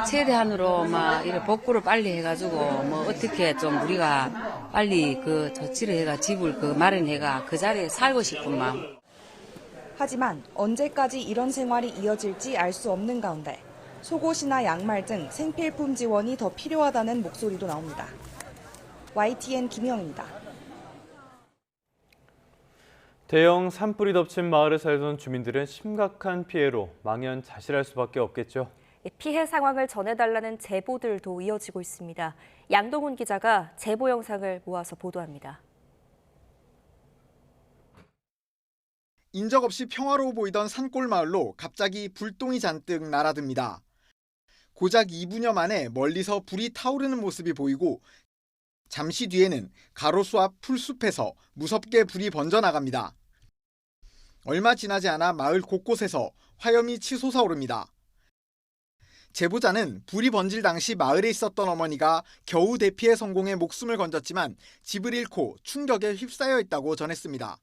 최대한으로 막 이래 복구를 빨리 해가지고 뭐 어떻게 좀 우리가 빨리 그 조치를 해가 집을 마련해가 그 자리에 살고 싶은 마음. 하지만 언제까지 이런 생활이 이어질지 알 수 없는 가운데 속옷이나 양말 등 생필품 지원이 더 필요하다는 목소리도 나옵니다. YTN 김희영입니다. 대형 산불이 덮친 마을에 살던 주민들은 심각한 피해로 망연자실할 수밖에 없겠죠. 피해 상황을 전해달라는 제보들도 이어지고 있습니다. 양동훈 기자가 제보 영상을 모아서 보도합니다. 인적 없이 평화로워 보이던 산골 마을로 갑자기 불똥이 잔뜩 날아듭니다. 고작 2분여 만에 멀리서 불이 타오르는 모습이 보이고 잠시 뒤에는 가로수 앞 풀숲에서 무섭게 불이 번져나갑니다. 얼마 지나지 않아 마을 곳곳에서 화염이 치솟아 오릅니다. 제보자는 불이 번질 당시 마을에 있었던 어머니가 겨우 대피에 성공해 목숨을 건졌지만 집을 잃고 충격에 휩싸여 있다고 전했습니다.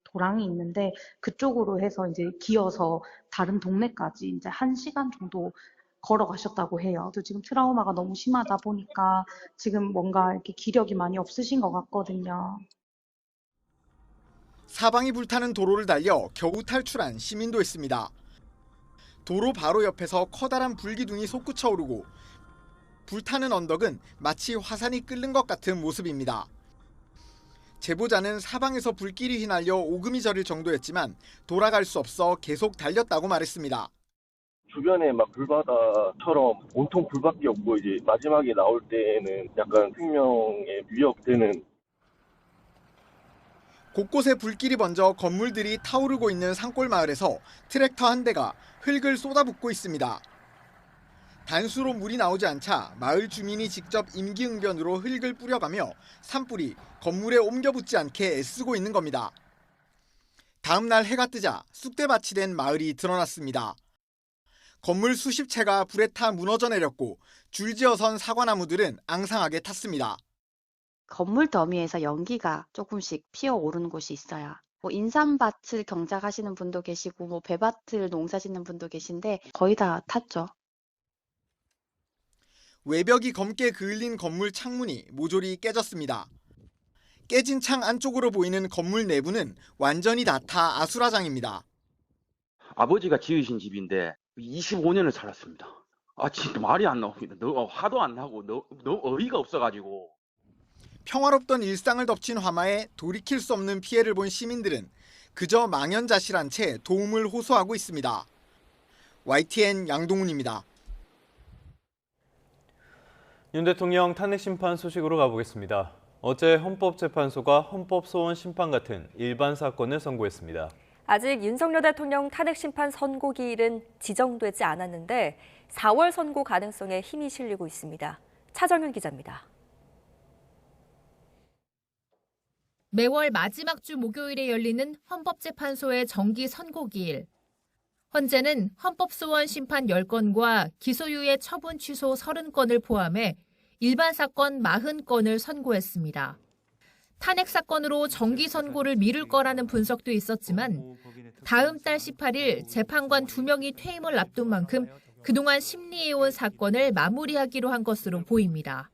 도랑이 있는데 그쪽으로 해서 이제 기어서 다른 동네까지 이제 1시간 정도 걸어가셨다고 해요. 또 지금 트라우마가 너무 심하다 보니까 지금 뭔가 이렇게 기력이 많이 없으신 것 같거든요. 사방이 불타는 도로를 달려 겨우 탈출한 시민도 있습니다. 도로 바로 옆에서 커다란 불기둥이 솟구쳐 오르고 불타는 언덕은 마치 화산이 끓는 것 같은 모습입니다. 제보자는 사방에서 불길이 휘날려 오금이 저릴 정도였지만 돌아갈 수 없어 계속 달렸다고 말했습니다. 주변에 막 불바다처럼 온통 불밖에 없고 이제 마지막에 나올 때는 약간 생명에 위협되는. 곳곳에 불길이 번져 건물들이 타오르고 있는 산골 마을에서 트랙터 한 대가 흙을 쏟아붓고 있습니다. 단수로 물이 나오지 않자 마을 주민이 직접 임기응변으로 흙을 뿌려가며 산불이 건물에 옮겨붙지 않게 애쓰고 있는 겁니다. 다음 날 해가 뜨자 쑥대밭이 된 마을이 드러났습니다. 건물 수십 채가 불에 타 무너져 내렸고 줄지어 선 사과나무들은 앙상하게 탔습니다. 건물 더미에서 연기가 조금씩 피어오르는 곳이 있어요. 뭐 인삼밭을 경작하시는 분도 계시고 뭐 배밭을 농사짓는 분도 계신데 거의 다 탔죠. 외벽이 검게 그을린 건물 창문이 모조리 깨졌습니다. 깨진 창 안쪽으로 보이는 건물 내부는 완전히 다 타 아수라장입니다. 아버지가 지으신 집인데 25년을 살았습니다. 진짜 말이 안 나옵니다. 화도 안 나고 너무 어이가 없어가지고. 평화롭던 일상을 덮친 화마에 돌이킬 수 없는 피해를 본 시민들은 그저 망연자실한 채 도움을 호소하고 있습니다. YTN 양동훈입니다. 윤 대통령 탄핵 심판 소식으로 가보겠습니다. 어제 헌법재판소가 헌법소원 심판 같은 일반 사건을 선고했습니다. 아직 윤석열 대통령 탄핵 심판 선고 기일은 지정되지 않았는데 4월 선고 가능성에 힘이 실리고 있습니다. 차정윤 기자입니다. 매월 마지막 주 목요일에 열리는 헌법재판소의 정기 선고기일. 헌재는 헌법소원 심판 10건과 기소유예 처분 취소 30건을 포함해 일반 사건 40건을 선고했습니다. 탄핵 사건으로 정기 선고를 미룰 거라는 분석도 있었지만 다음 달 18일 재판관 2명이 퇴임을 앞둔 만큼 그동안 심리해온 사건을 마무리하기로 한 것으로 보입니다.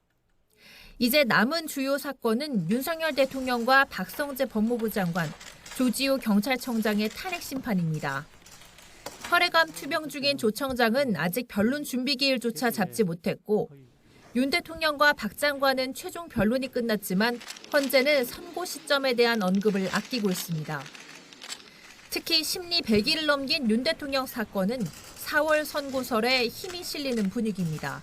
이제 남은 주요 사건은 윤석열 대통령과 박성재 법무부 장관, 조지호 경찰청장의 탄핵 심판입니다. 혈액암 투병 중인 조 청장은 아직 변론 준비 기일조차 잡지 못했고 윤 대통령과 박 장관은 최종 변론이 끝났지만 헌재는 선고 시점에 대한 언급을 아끼고 있습니다. 특히 심리 100일을 넘긴 윤 대통령 사건은 4월 선고설에 힘이 실리는 분위기입니다.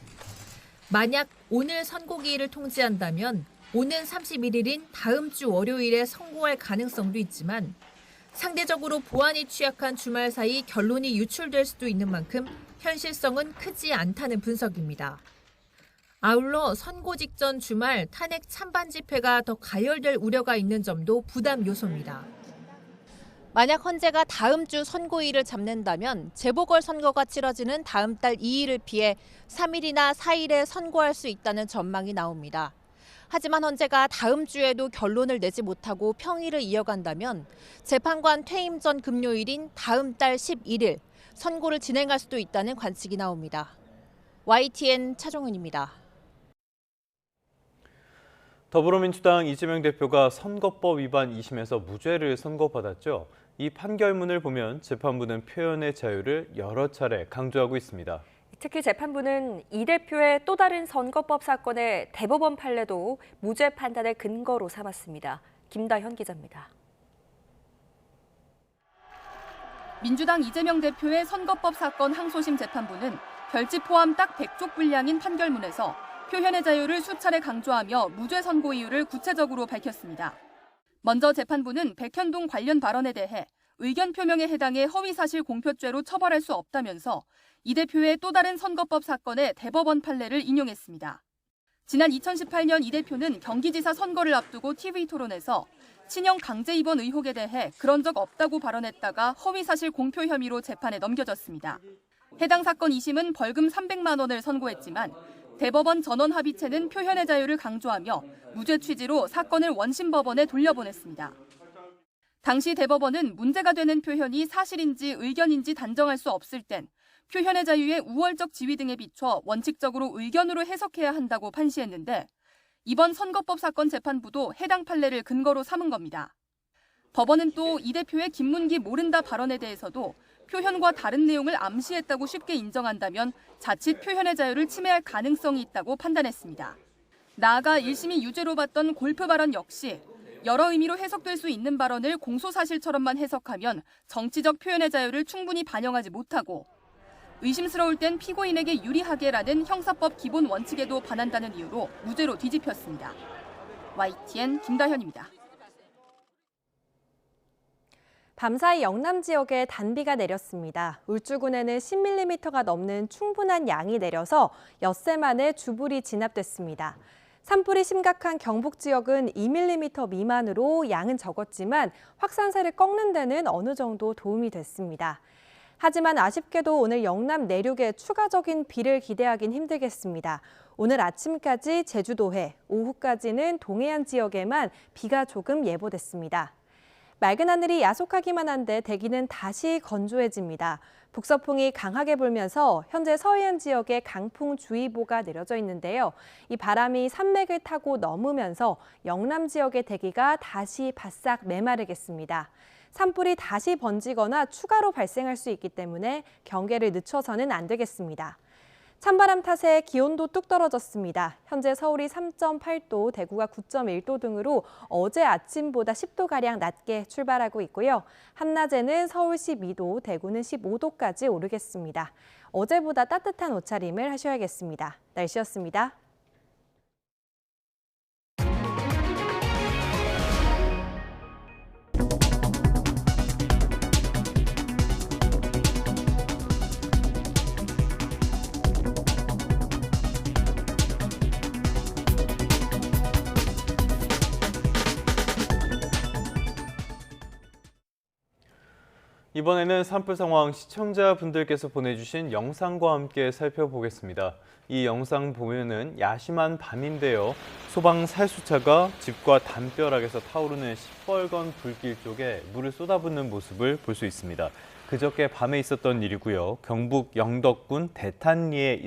만약 오늘 선고기일을 통지한다면 오는 31일인 다음 주 월요일에 선고할 가능성도 있지만 상대적으로 보안이 취약한 주말 사이 결론이 유출될 수도 있는 만큼 현실성은 크지 않다는 분석입니다. 아울러 선고 직전 주말 탄핵 찬반 집회가 더 가열될 우려가 있는 점도 부담 요소입니다. 만약 헌재가 다음 주 선고일을 잡는다면 재보궐선거가 치러지는 다음 달 2일을 피해 3일이나 4일에 선고할 수 있다는 전망이 나옵니다. 하지만 헌재가 다음 주에도 결론을 내지 못하고 평일을 이어간다면 재판관 퇴임 전 금요일인 다음 달 11일 선고를 진행할 수도 있다는 관측이 나옵니다. YTN 차종훈입니다. 더불어민주당 이재명 대표가 선거법 위반 2심에서 무죄를 선고받았죠. 이 판결문을 보면 재판부는 표현의 자유를 여러 차례 강조하고 있습니다. 특히 재판부는 이 대표의 또 다른 선거법 사건의 대법원 판례도 무죄 판단의 근거로 삼았습니다. 김다현 기자입니다. 민주당 이재명 대표의 선거법 사건 항소심 재판부는 별집 포함 딱 100쪽 분량인 판결문에서 표현의 자유를 수차례 강조하며 무죄 선고 이유를 구체적으로 밝혔습니다. 먼저 재판부는 백현동 관련 발언에 대해 의견 표명에 해당해 허위사실 공표죄로 처벌할 수 없다면서 이 대표의 또 다른 선거법 사건의 대법원 판례를 인용했습니다. 지난 2018년 이 대표는 경기지사 선거를 앞두고 TV토론에서 친형 강제 입원 의혹에 대해 그런 적 없다고 발언했다가 허위사실 공표 혐의로 재판에 넘겨졌습니다. 해당 사건 2심은 벌금 300만 원을 선고했지만 대법원 전원합의체는 표현의 자유를 강조하며 무죄 취지로 사건을 원심법원에 돌려보냈습니다. 당시 대법원은 문제가 되는 표현이 사실인지 의견인지 단정할 수 없을 땐 표현의 자유의 우월적 지위 등에 비춰 원칙적으로 의견으로 해석해야 한다고 판시했는데 이번 선거법 사건 재판부도 해당 판례를 근거로 삼은 겁니다. 법원은 또 이 대표의 김문기 모른다 발언에 대해서도 표현과 다른 내용을 암시했다고 쉽게 인정한다면 자칫 표현의 자유를 침해할 가능성이 있다고 판단했습니다. 나아가 1심이 유죄로 봤던 골프 발언 역시 여러 의미로 해석될 수 있는 발언을 공소사실처럼만 해석하면 정치적 표현의 자유를 충분히 반영하지 못하고 의심스러울 땐 피고인에게 유리하게라는 형사법 기본 원칙에도 반한다는 이유로 무죄로 뒤집혔습니다. YTN 김다현입니다. 밤사이 영남 지역에 단비가 내렸습니다. 울주군에는 10mm가 넘는 충분한 양이 내려서 엿새 만에 주불이 진압됐습니다. 산불이 심각한 경북 지역은 2mm 미만으로 양은 적었지만 확산세를 꺾는 데는 어느 정도 도움이 됐습니다. 하지만 아쉽게도 오늘 영남 내륙에 추가적인 비를 기대하긴 힘들겠습니다. 오늘 아침까지 제주도해, 오후까지는 동해안 지역에만 비가 조금 예보됐습니다. 맑은 하늘이 야속하기만 한데 대기는 다시 건조해집니다. 북서풍이 강하게 불면서 현재 서해안 지역에 강풍주의보가 내려져 있는데요. 이 바람이 산맥을 타고 넘으면서 영남 지역의 대기가 다시 바싹 메마르겠습니다. 산불이 다시 번지거나 추가로 발생할 수 있기 때문에 경계를 늦춰서는 안 되겠습니다. 찬바람 탓에 기온도 뚝 떨어졌습니다. 현재 서울이 3.8도, 대구가 9.1도 등으로 어제 아침보다 10도가량 낮게 출발하고 있고요. 한낮에는 서울 12도, 대구는 15도까지 오르겠습니다. 어제보다 따뜻한 옷차림을 하셔야겠습니다. 날씨였습니다. 이번에는 산불 상황 시청자분들께서 보내주신 영상과 함께 살펴보겠습니다. 이 영상 보면은 야심한 밤인데요. 소방 살수차가 집과 담벼락에서 타오르는 시뻘건 불길 쪽에 물을 쏟아붓는 모습을 볼 수 있습니다. 그저께 밤에 있었던 일이고요. 경북 영덕군 대탄리에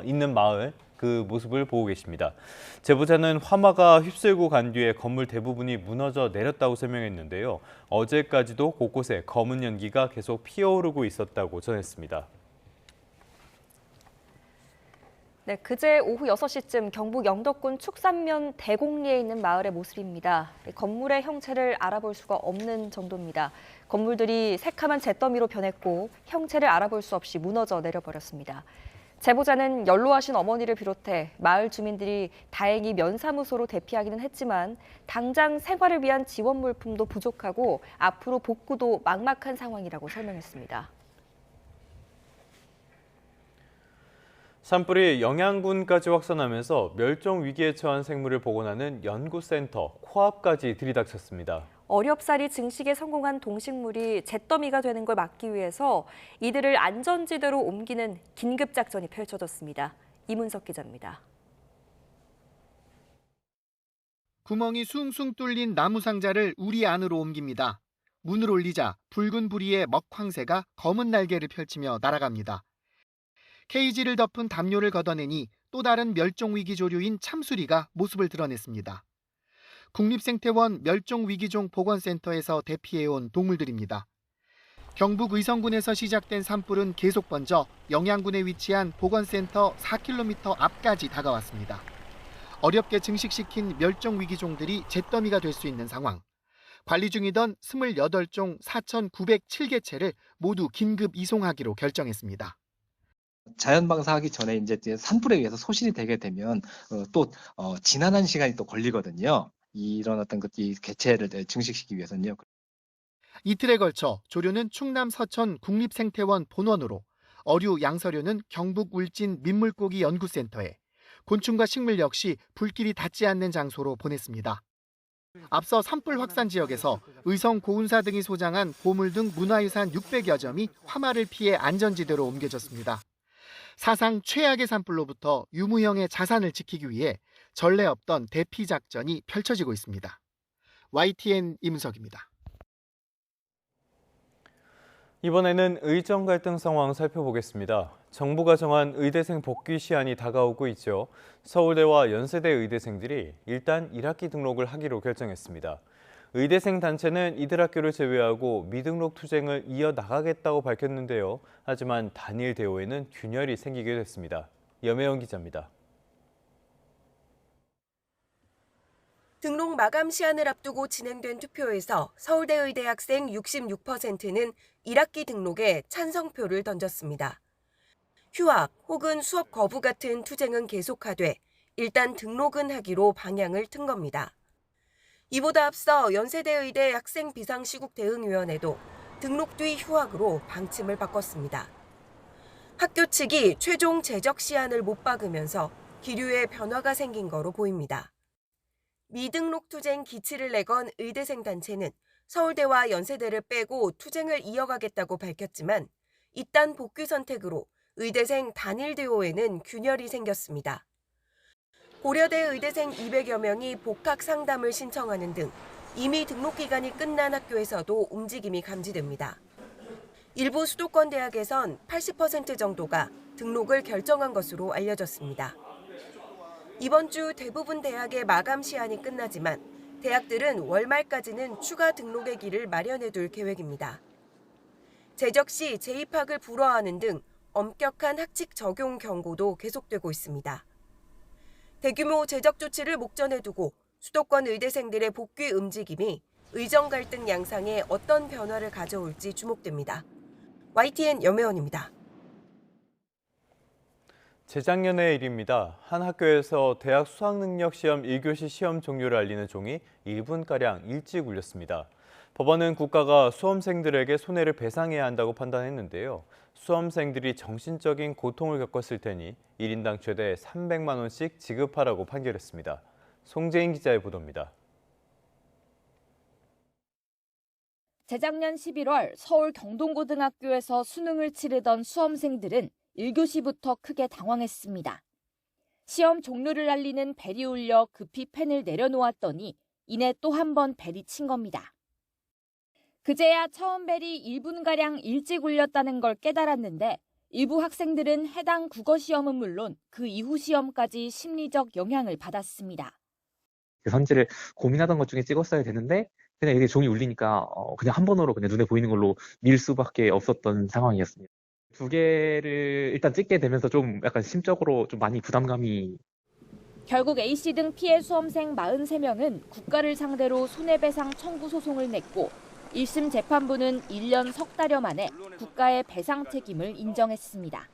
있는 마을 그 모습을 보고 계십니다. 제보자는 화마가 휩쓸고 간 뒤에 건물 대부분이 무너져 내렸다고 설명했는데요. 어제까지도 곳곳에 검은 연기가 계속 피어오르고 있었다고 전했습니다. 네, 그제 오후 6시쯤 경북 영덕군 축산면 대곡리에 있는 마을의 모습입니다. 건물의 형체를 알아볼 수가 없는 정도입니다. 건물들이 새카만 잿더미로 변했고 형체를 알아볼 수 없이 무너져 내려버렸습니다. 제보자는 연로하신 어머니를 비롯해 마을 주민들이 다행히 면사무소로 대피하기는 했지만 당장 생활을 위한 지원 물품도 부족하고 앞으로 복구도 막막한 상황이라고 설명했습니다. 산불이 영양군까지 확산하면서 멸종 위기에 처한 생물을 복원하는 연구센터 코앞까지 들이닥쳤습니다. 어렵사리 증식에 성공한 동식물이 잿더미가 되는 걸 막기 위해서 이들을 안전지대로 옮기는 긴급작전이 펼쳐졌습니다. 이문석 기자입니다. 구멍이 숭숭 뚫린 나무 상자를 우리 안으로 옮깁니다. 문을 올리자 붉은 부리의 먹황새가 검은 날개를 펼치며 날아갑니다. 케이지를 덮은 담요를 걷어내니 또 다른 멸종위기 조류인 참수리가 모습을 드러냈습니다. 국립생태원 멸종위기종 복원센터에서 대피해온 동물들입니다. 경북 의성군에서 시작된 산불은 계속 번져 영양군에 위치한 복원센터 4km 앞까지 다가왔습니다. 어렵게 증식시킨 멸종위기종들이 잿더미가 될 수 있는 상황. 관리 중이던 28종 4,907개체를 모두 긴급 이송하기로 결정했습니다. 자연 방사하기 전에 이제 산불에 의해서 소실이 되게 되면 지난한 시간이 또 걸리거든요. 이런 어떤 이 개체를 증식시키기 위해서는요. 이틀에 걸쳐 조류는 충남 서천 국립생태원 본원으로, 어류, 양서류는 경북 울진 민물고기 연구센터에, 곤충과 식물 역시 불길이 닿지 않는 장소로 보냈습니다. 앞서 산불 확산 지역에서 의성 고운사 등이 소장한 보물 등 문화유산 600여 점이 화마를 피해 안전지대로 옮겨졌습니다. 사상 최악의 산불로부터 유무형의 자산을 지키기 위해 전례 없던 대피 작전이 펼쳐지고 있습니다. YTN 이문석입니다. 이번에는 의정 갈등 상황 살펴보겠습니다. 정부가 정한 의대생 복귀 시한이 다가오고 있죠. 서울대와 연세대 의대생들이 일단 1학기 등록을 하기로 결정했습니다. 의대생 단체는 이들 학교를 제외하고 미등록 투쟁을 이어나가겠다고 밝혔는데요. 하지만 단일 대우에는 균열이 생기게 됐습니다. 염혜영 기자입니다. 등록 마감 시한을 앞두고 진행된 투표에서 서울대 의대 학생 66%는 1학기 등록에 찬성표를 던졌습니다. 휴학 혹은 수업 거부 같은 투쟁은 계속하되 일단 등록은 하기로 방향을 튼 겁니다. 이보다 앞서 연세대 의대 학생 비상시국 대응위원회도 등록 뒤 휴학으로 방침을 바꿨습니다. 학교 측이 최종 제적 시한을 못 박으면서 기류에 변화가 생긴 거로 보입니다. 미등록 투쟁 기치를 내건 의대생 단체는 서울대와 연세대를 빼고 투쟁을 이어가겠다고 밝혔지만 이딴 복귀 선택으로 의대생 단일 대우에는 균열이 생겼습니다. 고려대 의대생 200여 명이 복학 상담을 신청하는 등 이미 등록 기간이 끝난 학교에서도 움직임이 감지됩니다. 일부 수도권 대학에선 80% 정도가 등록을 결정한 것으로 알려졌습니다. 이번 주 대부분 대학의 마감 시한이 끝나지만 대학들은 월말까지는 추가 등록의 길을 마련해둘 계획입니다. 재적 시 재입학을 불허하는 등 엄격한 학칙 적용 경고도 계속되고 있습니다. 대규모 제적 조치를 목전에 두고 수도권 의대생들의 복귀 움직임이 의정 갈등 양상에 어떤 변화를 가져올지 주목됩니다. YTN 염혜원입니다. 재작년의 일입니다. 한 학교에서 대학 수학능력시험 1교시 시험 종료를 알리는 종이 1분가량 일찍 울렸습니다. 법원은 국가가 수험생들에게 손해를 배상해야 한다고 판단했는데요. 수험생들이 정신적인 고통을 겪었을 테니 1인당 최대 300만 원씩 지급하라고 판결했습니다. 송재인 기자의 보도입니다. 재작년 11월 서울 경동고등학교에서 수능을 치르던 수험생들은 1교시부터 크게 당황했습니다. 시험 종료를 알리는 벨이 울려 급히 펜을 내려놓았더니 이내 또 한 번 벨이 친 겁니다. 그제야 처음 벨이 1분가량 일찍 울렸다는 걸 깨달았는데 일부 학생들은 해당 국어시험은 물론 그 이후 시험까지 심리적 영향을 받았습니다. 선지를 고민하던 것 중에 찍었어야 되는데 그냥 이게 종이 울리니까 그냥 한 번으로 그냥 눈에 보이는 걸로 밀 수밖에 없었던 상황이었습니다. 두 개를 일단 찍게 되면서 좀 약간 심적으로 좀 많이 부담감이. 결국 A씨 등 피해 수험생 43명은 국가를 상대로 손해배상 청구 소송을 냈고 1심 재판부는 1년 석 달여 만에 국가의 배상 책임을 인정했습니다.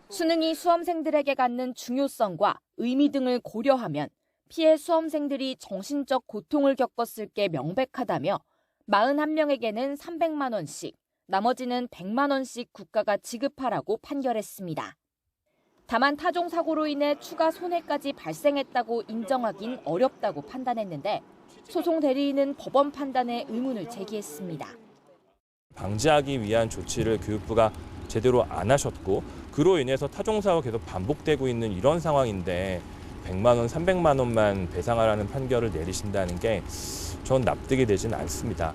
수능이 수험생들에게 갖는 중요성과 의미 등을 고려하면 피해 수험생들이 정신적 고통을 겪었을 게 명백하다며 41명에게는 300만 원씩, 나머지는 100만 원씩 국가가 지급하라고 판결했습니다. 다만 타종 사고로 인해 추가 손해까지 발생했다고 인정하긴 어렵다고 판단했는데 소송 대리인은 법원 판단에 의문을 제기했습니다. 방지하기 위한 조치를 교육부가 제대로 안 하셨고 그로 인해서 타종 사고가 계속 반복되고 있는 이런 상황인데 100만 원, 300만 원만 배상하라는 판결을 내리신다는 게 전 납득이 되지는 않습니다.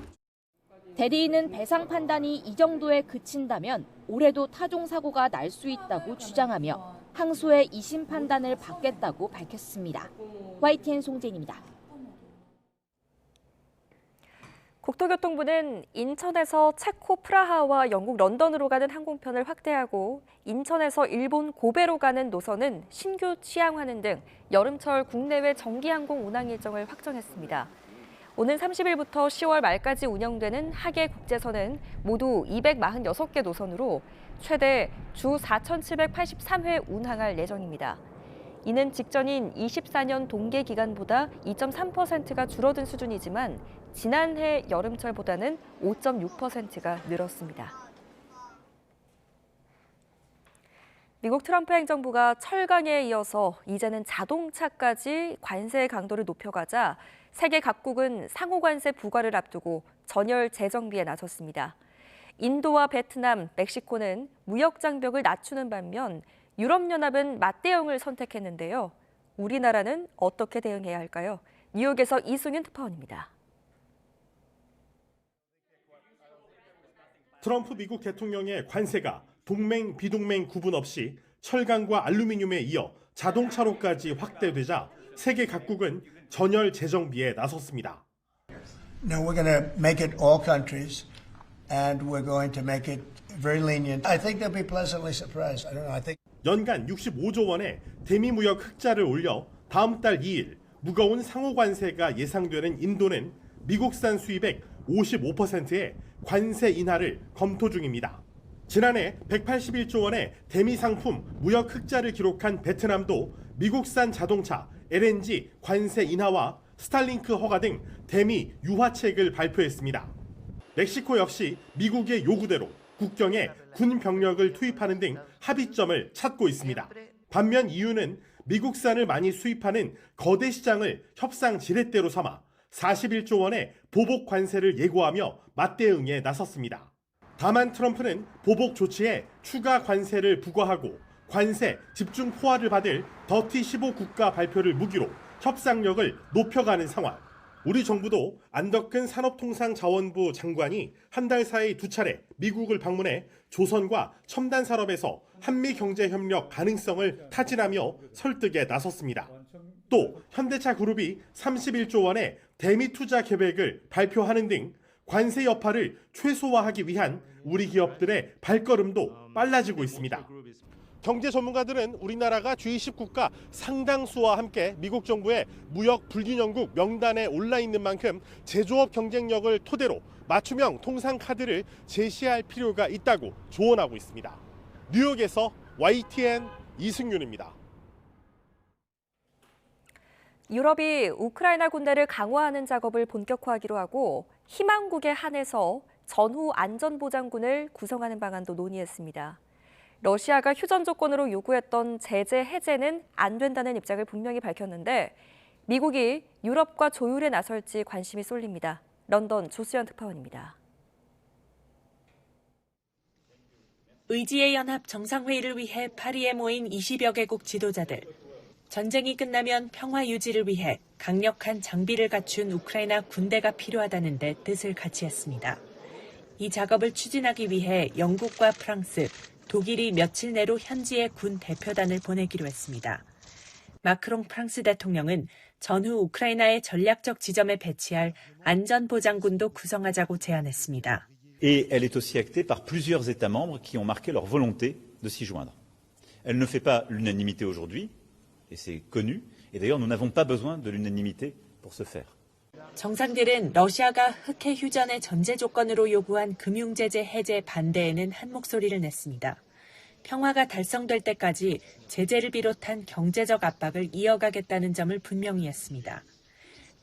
대리인은 배상 판단이 이 정도에 그친다면 올해도 타종 사고가 날 수 있다고 주장하며 항소해 2심 판단을 받겠다고 밝혔습니다. YTN 송재인입니다. 국토교통부는 인천에서 체코 프라하와 영국 런던으로 가는 항공편을 확대하고 인천에서 일본 고베로 가는 노선은 신규 취항하는 등 여름철 국내외 정기항공 운항 일정을 확정했습니다. 오는 30일부터 10월 말까지 운영되는 하계 국제선은 모두 246개 노선으로 최대 주 4,783회 운항할 예정입니다. 이는 직전인 24년 동계 기간보다 2.3%가 줄어든 수준이지만 지난해 여름철보다는 5.6%가 늘었습니다. 미국 트럼프 행정부가 철강에 이어서 이제는 자동차까지 관세 강도를 높여가자 세계 각국은 상호 관세 부과를 앞두고 전열 재정비에 나섰습니다. 인도와 베트남, 멕시코는 무역 장벽을 낮추는 반면 유럽연합은 맞대응을 선택했는데요. 우리나라는 어떻게 대응해야 할까요? 뉴욕에서 이승윤 특파원입니다. 트럼프 미국 대통령의 관세가 동맹, 비동맹 구분 없이 철강과 알루미늄에 이어 자동차로까지 확대되자 세계 각국은 전열 재정비에 나섰습니다. No, we're going to make it all countries, and we're going to make it very lenient. I think they'll be pleasantly surprised. I don't know. I think 연간 65조 원의 대미무역 흑자를 올려 다음 달 2일 무거운 상호 관세가 예상되는 인도는 미국산 수입액 55%의 관세 인하를 검토 중입니다. 지난해 181조 원의 대미 상품 무역 흑자를 기록한 베트남도 미국산 자동차, LNG 관세 인하와 스탈링크 허가 등 대미 유화책을 발표했습니다. 멕시코 역시 미국의 요구대로 국경에 군 병력을 투입하는 등 합의점을 찾고 있습니다. 반면 EU는 미국산을 많이 수입하는 거대 시장을 협상 지렛대로 삼아 41조 원의 보복 관세를 예고하며 맞대응에 나섰습니다. 다만 트럼프는 보복 조치에 추가 관세를 부과하고 관세 집중 포화를 받을 더티 15 국가 발표를 무기로 협상력을 높여가는 상황. 우리 정부도 안덕근 산업통상자원부 장관이 한 달 사이 2차례 미국을 방문해 조선과 첨단 산업에서 한미 경제 협력 가능성을 타진하며 설득에 나섰습니다. 또 현대차 그룹이 31조 원의 대미 투자 계획을 발표하는 등 관세 여파를 최소화하기 위한 우리 기업들의 발걸음도 빨라지고 있습니다. 경제 전문가들은 우리나라가 G20 국가 상당수와 함께 미국 정부의 무역 불균형국 명단에 올라 있는 만큼 제조업 경쟁력을 토대로 맞춤형 통상 카드를 제시할 필요가 있다고 조언하고 있습니다. 뉴욕에서 YTN 이승윤입니다. 유럽이 우크라이나 군대를 강화하는 작업을 본격화하기로 하고 희망국에 한해서 전후 안전보장군을 구성하는 방안도 논의했습니다. 러시아가 휴전 조건으로 요구했던 제재 해제는 안 된다는 입장을 분명히 밝혔는데 미국이 유럽과 조율에 나설지 관심이 쏠립니다. 런던 조수연 특파원입니다. 의지의 연합 정상회의를 위해 파리에 모인 20여 개국 지도자들. 전쟁이 끝나면 평화 유지를 위해 강력한 장비를 갖춘 우크라이나 군대가 필요하다는 데 뜻을 같이 했습니다. 이 작업을 추진하기 위해 영국과 프랑스, 독일이 며칠 내로 현지에 군 대표단을 보내기로 했습니다. 마크롱 프랑스 대통령은 전후 우크라이나의 전략적 지점에 배치할 안전보장군도 구성하자고 제안했습니다. Et elle est aussi actée par plusieurs États membres qui ont marqué leur volonté de s'y joindre. Elle ne fait pas l'unanimité aujourd'hui, et c'est connu, et d'ailleurs nous n'avons pas besoin de l'unanimité pour ce faire. 정상들은 러시아가 흑해 휴전의 전제 조건으로 요구한 금융제재 해제 반대에는 한 목소리를 냈습니다. 평화가 달성될 때까지 제재를 비롯한 경제적 압박을 이어가겠다는 점을 분명히 했습니다.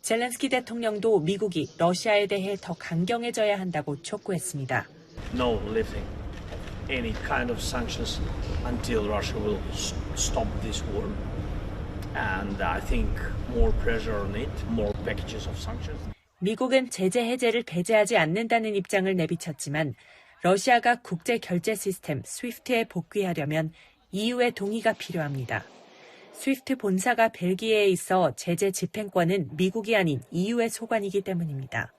젤렌스키 대통령도 미국이 러시아에 대해 더 강경해져야 한다고 촉구했습니다. No lifting any kind of sanctions until Russia will stop this war. And I think more pressure on it, more packages of sanctions. 미국은 제재 해제를 배제하지 않는다는 입장을 내비쳤지만 러시아가 국제 결제 시스템 스위프트에 복귀하려면 EU의 동의가 필요합니다. 스위프트 본사가 벨기에에 있어 제재 집행권은 미국이 아닌 EU의 소관이기 때문입니다.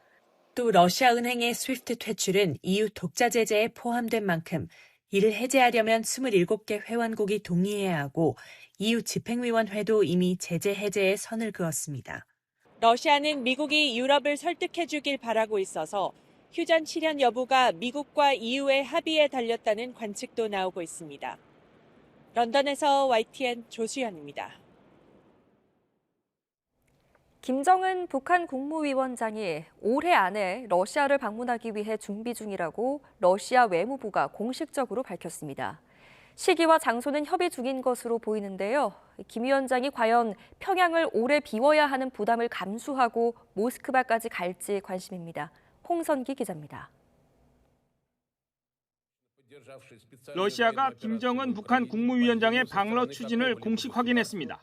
또 러시아 은행의 스위프트 퇴출은 EU 독자 제재에 포함된 만큼 이를 해제하려면 27개 회원국이 동의해야 하고 EU 집행위원회도 이미 제재 해제에 선을 그었습니다. 러시아는 미국이 유럽을 설득해주길 바라고 있어서 휴전 실현 여부가 미국과 EU의 합의에 달렸다는 관측도 나오고 있습니다. 런던에서 YTN 조수연입니다. 김정은 북한 국무위원장이 올해 안에 러시아를 방문하기 위해 준비 중이라고 러시아 외무부가 공식적으로 밝혔습니다. 시기와 장소는 협의 중인 것으로 보이는데요. 김 위원장이 과연 평양을 오래 비워야 하는 부담을 감수하고 모스크바까지 갈지 관심입니다. 홍선기 기자입니다. 러시아가 김정은 북한 국무위원장의 방러 추진을 공식 확인했습니다.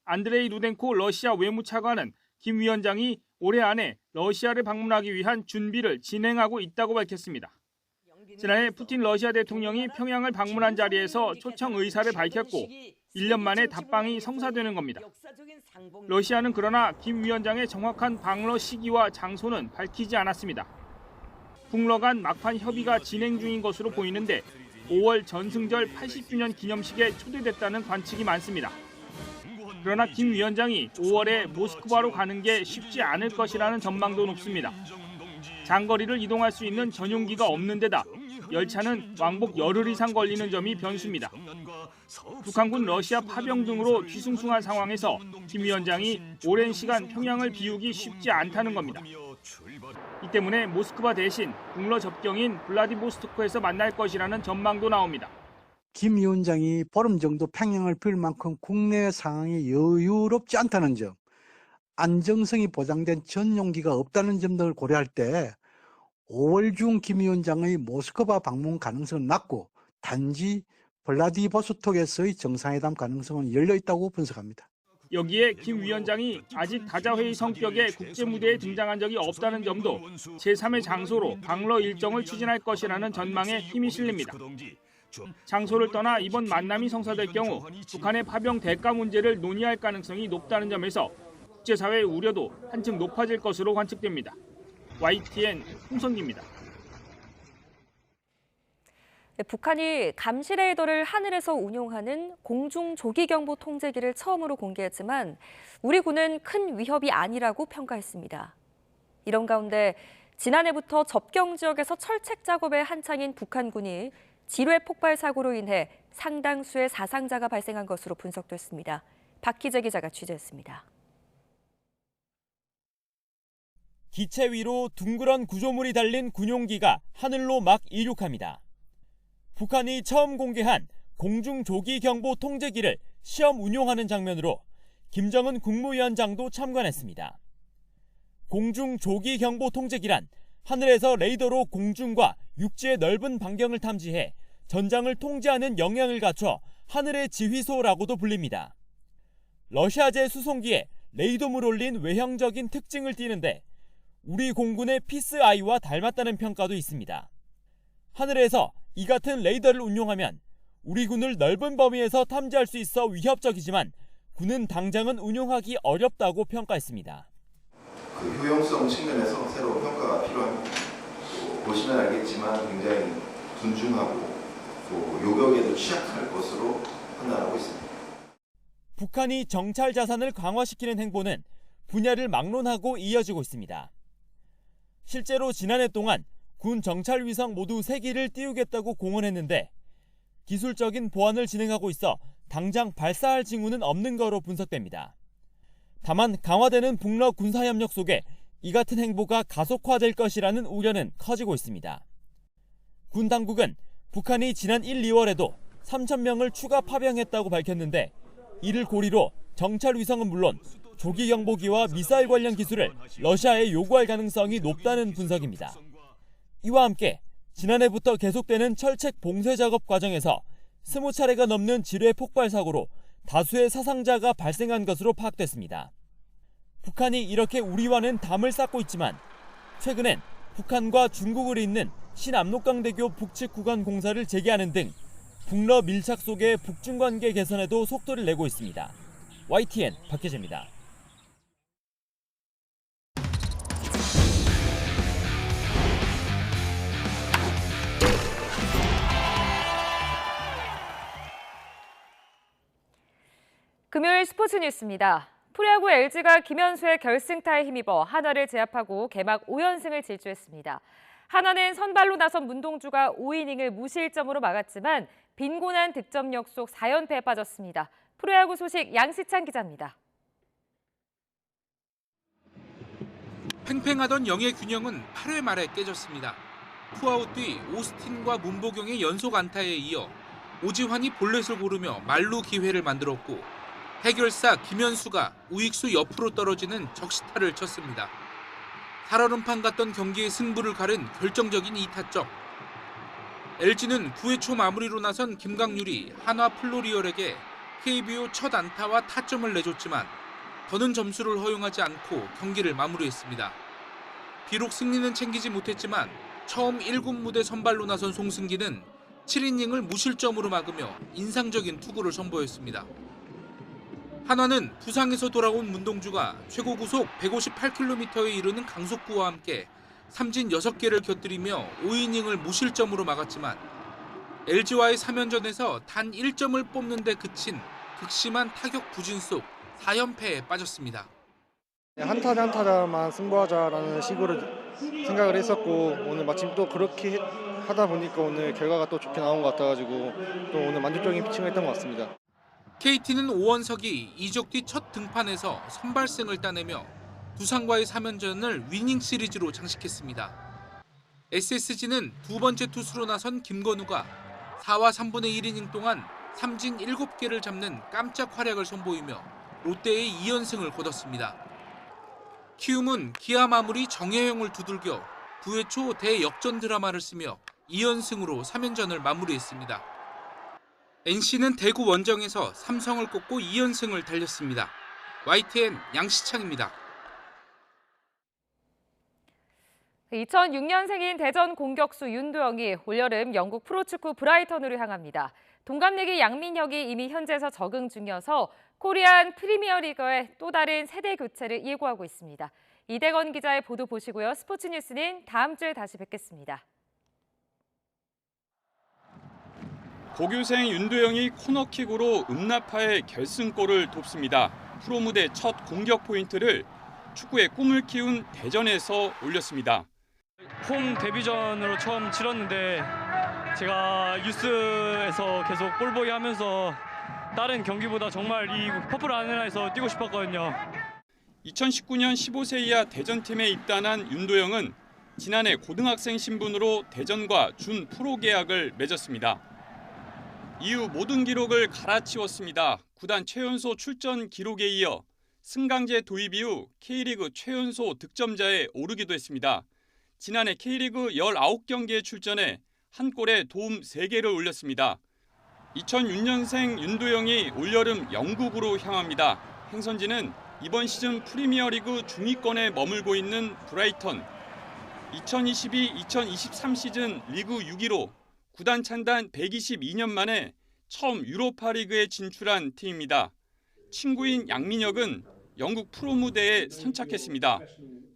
안드레이 루덴코 러시아 외무차관은 김 위원장이 올해 안에 러시아를 방문하기 위한 준비를 진행하고 있다고 밝혔습니다. 지난해 푸틴 러시아 대통령이 평양을 방문한 자리에서 초청 의사를 밝혔고 1년 만에 답방이 성사되는 겁니다. 러시아는 그러나 김 위원장의 정확한 방러 시기와 장소는 밝히지 않았습니다. 북러 간 막판 협의가 진행 중인 것으로 보이는데 5월 전승절 80주년 기념식에 초대됐다는 관측이 많습니다. 그러나 김 위원장이 5월에 모스크바로 가는 게 쉽지 않을 것이라는 전망도 높습니다. 장거리를 이동할 수 있는 전용기가 없는 데다 열차는 왕복 열흘 이상 걸리는 점이 변수입니다. 북한군 러시아 파병 등으로 뒤숭숭한 상황에서 김 위원장이 오랜 시간 평양을 비우기 쉽지 않다는 겁니다. 이 때문에 모스크바 대신 북러 접경인 블라디보스토크에서 만날 것이라는 전망도 나옵니다. 김 위원장이 보름 정도 평양을 비울 만큼 국내 상황이 여유롭지 않다는 점, 안정성이 보장된 전용기가 없다는 점등을 고려할 때 5월 중 김 위원장의 모스크바 방문 가능성은 낮고 단지 블라디보스톡에서의 정상회담 가능성은 열려 있다고 분석합니다. 여기에 김 위원장이 아직 다자회의 성격의 국제무대에 등장한 적이 없다는 점도 제3의 장소로 방러 일정을 추진할 것이라는 전망에 힘이 실립니다. 장소를 떠나 이번 만남이 성사될 경우 북한의 파병 대가 문제를 논의할 가능성이 높다는 점에서 국제사회의 우려도 한층 높아질 것으로 관측됩니다. YTN 홍성기입니다. 북한이 감시 레이더를 하늘에서 운용하는 공중 조기경보 통제기를 처음으로 공개했지만 우리 군은 큰 위협이 아니라고 평가했습니다. 이런 가운데 지난해부터 접경 지역에서 철책 작업에 한창인 북한군이 지뢰 폭발 사고로 인해 상당수의 사상자가 발생한 것으로 분석됐습니다. 박희재 기자가 취재했습니다. 기체 위로 둥그런 구조물이 달린 군용기가 하늘로 막 이륙합니다. 북한이 처음 공개한 공중조기경보 통제기를 시험 운용하는 장면으로 김정은 국무위원장도 참관했습니다. 공중조기경보 통제기란 하늘에서 레이더로 공중과 육지의 넓은 반경을 탐지해 전장을 통제하는 역량을 갖춰 하늘의 지휘소라고도 불립니다. 러시아제 수송기에 레이더물 올린 외형적인 특징을 띠는데 우리 공군의 피스아이와 닮았다는 평가도 있습니다. 하늘에서 이 같은 레이더를 운용하면 우리 군을 넓은 범위에서 탐지할 수 있어 위협적이지만 군은 당장은 운용하기 어렵다고 평가했습니다. 그 효용성 측면에서 새로운 평가가 필요합니다. 보시면 알겠지만 굉장히 둔중하고 또 요격에도 취약할 것으로 판단하고 있습니다. 북한이 정찰 자산을 강화시키는 행보는 분야를 막론하고 이어지고 있습니다. 실제로 지난해 동안 군 정찰 위성 모두 3기를 띄우겠다고 공언했는데 기술적인 보완을 진행하고 있어 당장 발사할 징후는 없는 거로 분석됩니다. 다만 강화되는 북러 군사협력 속에 이 같은 행보가 가속화될 것이라는 우려는 커지고 있습니다. 군 당국은 북한이 지난 1, 2월에도 3,000명을 추가 파병했다고 밝혔는데 이를 고리로 정찰 위성은 물론 조기경보기와 미사일 관련 기술을 러시아에 요구할 가능성이 높다는 분석입니다. 이와 함께 지난해부터 계속되는 철책 봉쇄 작업 과정에서 20차례가 넘는 지뢰 폭발 사고로 다수의 사상자가 발생한 것으로 파악됐습니다. 북한이 이렇게 우리와는 담을 쌓고 있지만 최근엔 북한과 중국을 잇는 신압록강대교 북측 구간 공사를 재개하는 등 북러 밀착 속의 북중 관계 개선에도 속도를 내고 있습니다. YTN 박혜재입니다. 금요일 스포츠 뉴스입니다. 프로야구 LG가 김현수의 결승타에 힘입어 한화를 제압하고 개막 5연승을 질주했습니다. 한화는 선발로 나선 문동주가 5이닝을 무실점으로 막았지만 빈곤한 득점력 속 4연패에 빠졌습니다. 프로야구 소식 양시찬 기자입니다. 팽팽하던 영의 균형은 8회 말에 깨졌습니다. 투아웃 뒤 오스틴과 문보경의 연속 안타에 이어 오지환이 볼넷을 고르며 말루 기회를 만들었고 해결사 김현수가 우익수 옆으로 떨어지는 적시타를 쳤습니다. 살얼음판 같던 경기의 승부를 가른 결정적인 2타점. LG는 9회 초 마무리로 나선 김강률이 한화 플로리얼에게 KBO 첫 안타와 타점을 내줬지만 더는 점수를 허용하지 않고 경기를 마무리했습니다. 비록 승리는 챙기지 못했지만 처음 1군 무대 선발로 나선 송승기는 7이닝을 무실점으로 막으며 인상적인 투구를 선보였습니다. 한화는 부상에서 돌아온 문동주가 최고 구속 158km에 이르는 강속구와 함께 삼진 6개를 곁들이며 5이닝을 무실점으로 막았지만 LG와의 3연전에서 단 1점을 뽑는 데 그친 극심한 타격 부진 속 4연패에 빠졌습니다. 한타자 한타자만 승부하자라는 식으로 생각을 했었고 오늘 마침 또 그렇게 하다 보니까 오늘 결과가 또 좋게 나온 것 같아가지고 또 오늘 만족적인 피칭을 했던 것 같습니다. KT는 오원석이 이적 뒤 첫 등판에서 선발승을 따내며 두산과의 3연전을 위닝 시리즈로 장식했습니다. SSG는 두 번째 투수로 나선 김건우가 4와 3분의 1이닝 동안 삼진 7개를 잡는 깜짝 활약을 선보이며 롯데의 2연승을 거뒀습니다. 키움은 기아 마무리 정혜영을 두들겨 9회 초 대역전 드라마를 쓰며 2연승으로 3연전을 마무리했습니다. NC는 대구 원정에서 삼성을 꺾고 2연승을 달렸습니다. YTN 양시창입니다. 2006년생인 대전 공격수 윤도영이 올여름 영국 프로축구 브라이턴으로 향합니다. 동갑내기 양민혁이 이미 현지에서 적응 중이어서 코리안 프리미어리거의 또 다른 세대 교체를 예고하고 있습니다. 이대건 기자의 보도 보시고요. 스포츠 뉴스는 다음 주에 다시 뵙겠습니다. 고교생 윤도영이 코너킥으로 음나파의 결승골을 돕습니다. 프로 무대 첫 공격 포인트를 축구의 꿈을 키운 대전에서 올렸습니다. 홈 데뷔전으로 처음 치렀는데 제가 유스에서 계속 볼보이 하면서 다른 경기보다 정말 이 퍼플 아레나에서 뛰고 싶었거든요. 2019년 15세 이하 대전팀에 입단한 윤도영은 지난해 고등학생 신분으로 대전과 준 프로 계약을 맺었습니다. 이후 모든 기록을 갈아치웠습니다. 구단 최연소 출전 기록에 이어 승강제 도입 이후 K리그 최연소 득점자에 오르기도 했습니다. 지난해 K리그 19경기에 출전해 한 골에 도움 3개를 올렸습니다. 2006년생 윤도영이 올여름 영국으로 향합니다. 행선지는 이번 시즌 프리미어리그 중위권에 머물고 있는 브라이턴. 2022-2023 시즌 리그 6위로 구단 창단 122년 만에 처음 유로파 리그에 진출한 팀입니다. 친구인 양민혁은 영국 프로 무대에 선착했습니다.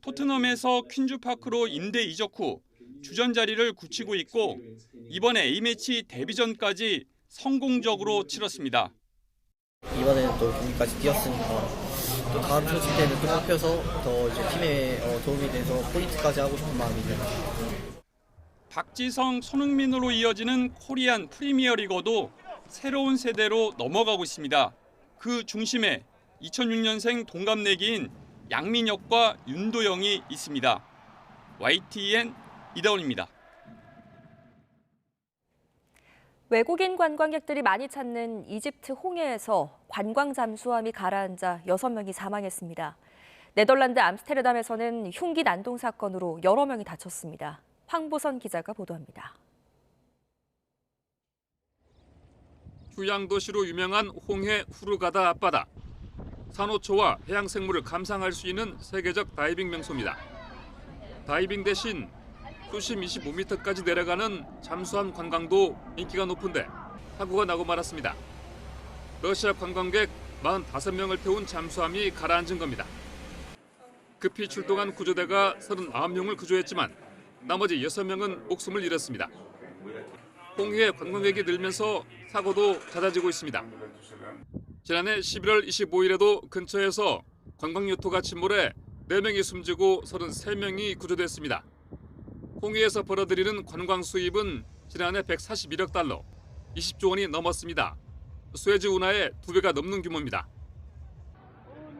토트넘에서 퀸즈파크로 임대 이적 후 주전 자리를 굳히고 있고 이번에 A매치 데뷔전까지 성공적으로 치렀습니다. 이번에는 또 경기까지 뛰었으니까 또 다음 소집 때는 또 뽑혀서 더 이제 팀에 도움이 돼서 포인트까지 하고 싶은 마음이 있습니다. 박지성, 손흥민으로 이어지는 코리안 프리미어리거도 새로운 세대로 넘어가고 있습니다. 그 중심에 2006년생 동갑내기인 양민혁과 윤도영이 있습니다. YTN 이다운입니다. 외국인 관광객들이 많이 찾는 이집트 홍해에서 관광 잠수함이 가라앉아 6명이 사망했습니다. 네덜란드 암스테르담에서는 흉기 난동 사건으로 여러 명이 다쳤습니다. 황보선 기자가 보도합니다. 휴양도시로 유명한 홍해 후르가다 앞바다. 산호초와 해양생물을 감상할 수 있는 세계적 다이빙 명소입니다. 다이빙 대신 수심 25m까지 내려가는 잠수함 관광도 인기가 높은데 사고가 나고 말았습니다. 러시아 관광객 45명을 태운 잠수함이 가라앉은 겁니다. 급히 출동한 구조대가 39명을 구조했지만 나머지 6명은 목숨을 잃었습니다. 홍해에 관광객이 늘면서 사고도 잦아지고 있습니다. 지난해 11월 25일에도 근처에서 관광요트가 침몰해 4명이 숨지고 33명이 구조됐습니다. 홍해에서 벌어들이는 관광 수입은 지난해 141억 달러, 20조 원이 넘었습니다. 수에즈 운하의 2배가 넘는 규모입니다.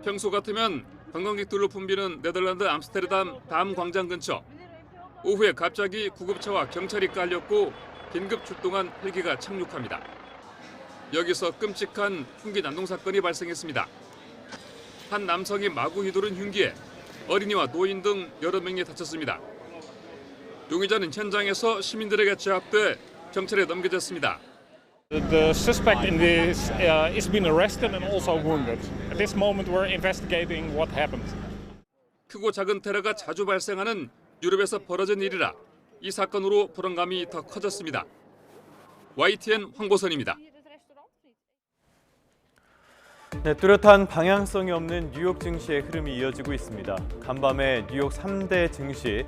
평소 같으면 관광객들로 붐비는 네덜란드 암스테르담 담 광장 근처. 오후에 갑자기 구급차와 경찰이 깔렸고 긴급 출동한 헬기가 착륙합니다. 여기서 끔찍한 흉기 난동 사건이 발생했습니다. 한 남성이 마구 휘두른 흉기에 어린이와 노인 등 여러 명이 다쳤습니다. 용의자는 현장에서 시민들에게 제압돼 경찰에 넘겨졌습니다. The suspect in this is been arrested and also wounded. At this moment we're investigating what happened. 크고 작은 테러가 자주 발생하는 유럽에서 벌어진 일이라 이 사건으로 불안감이 더 커졌습니다. YTN 황보선입니다. 네, 뚜렷한 방향성이 없는 뉴욕 증시의 흐름이 이어지고 있습니다. 간밤에 뉴욕 3대 증시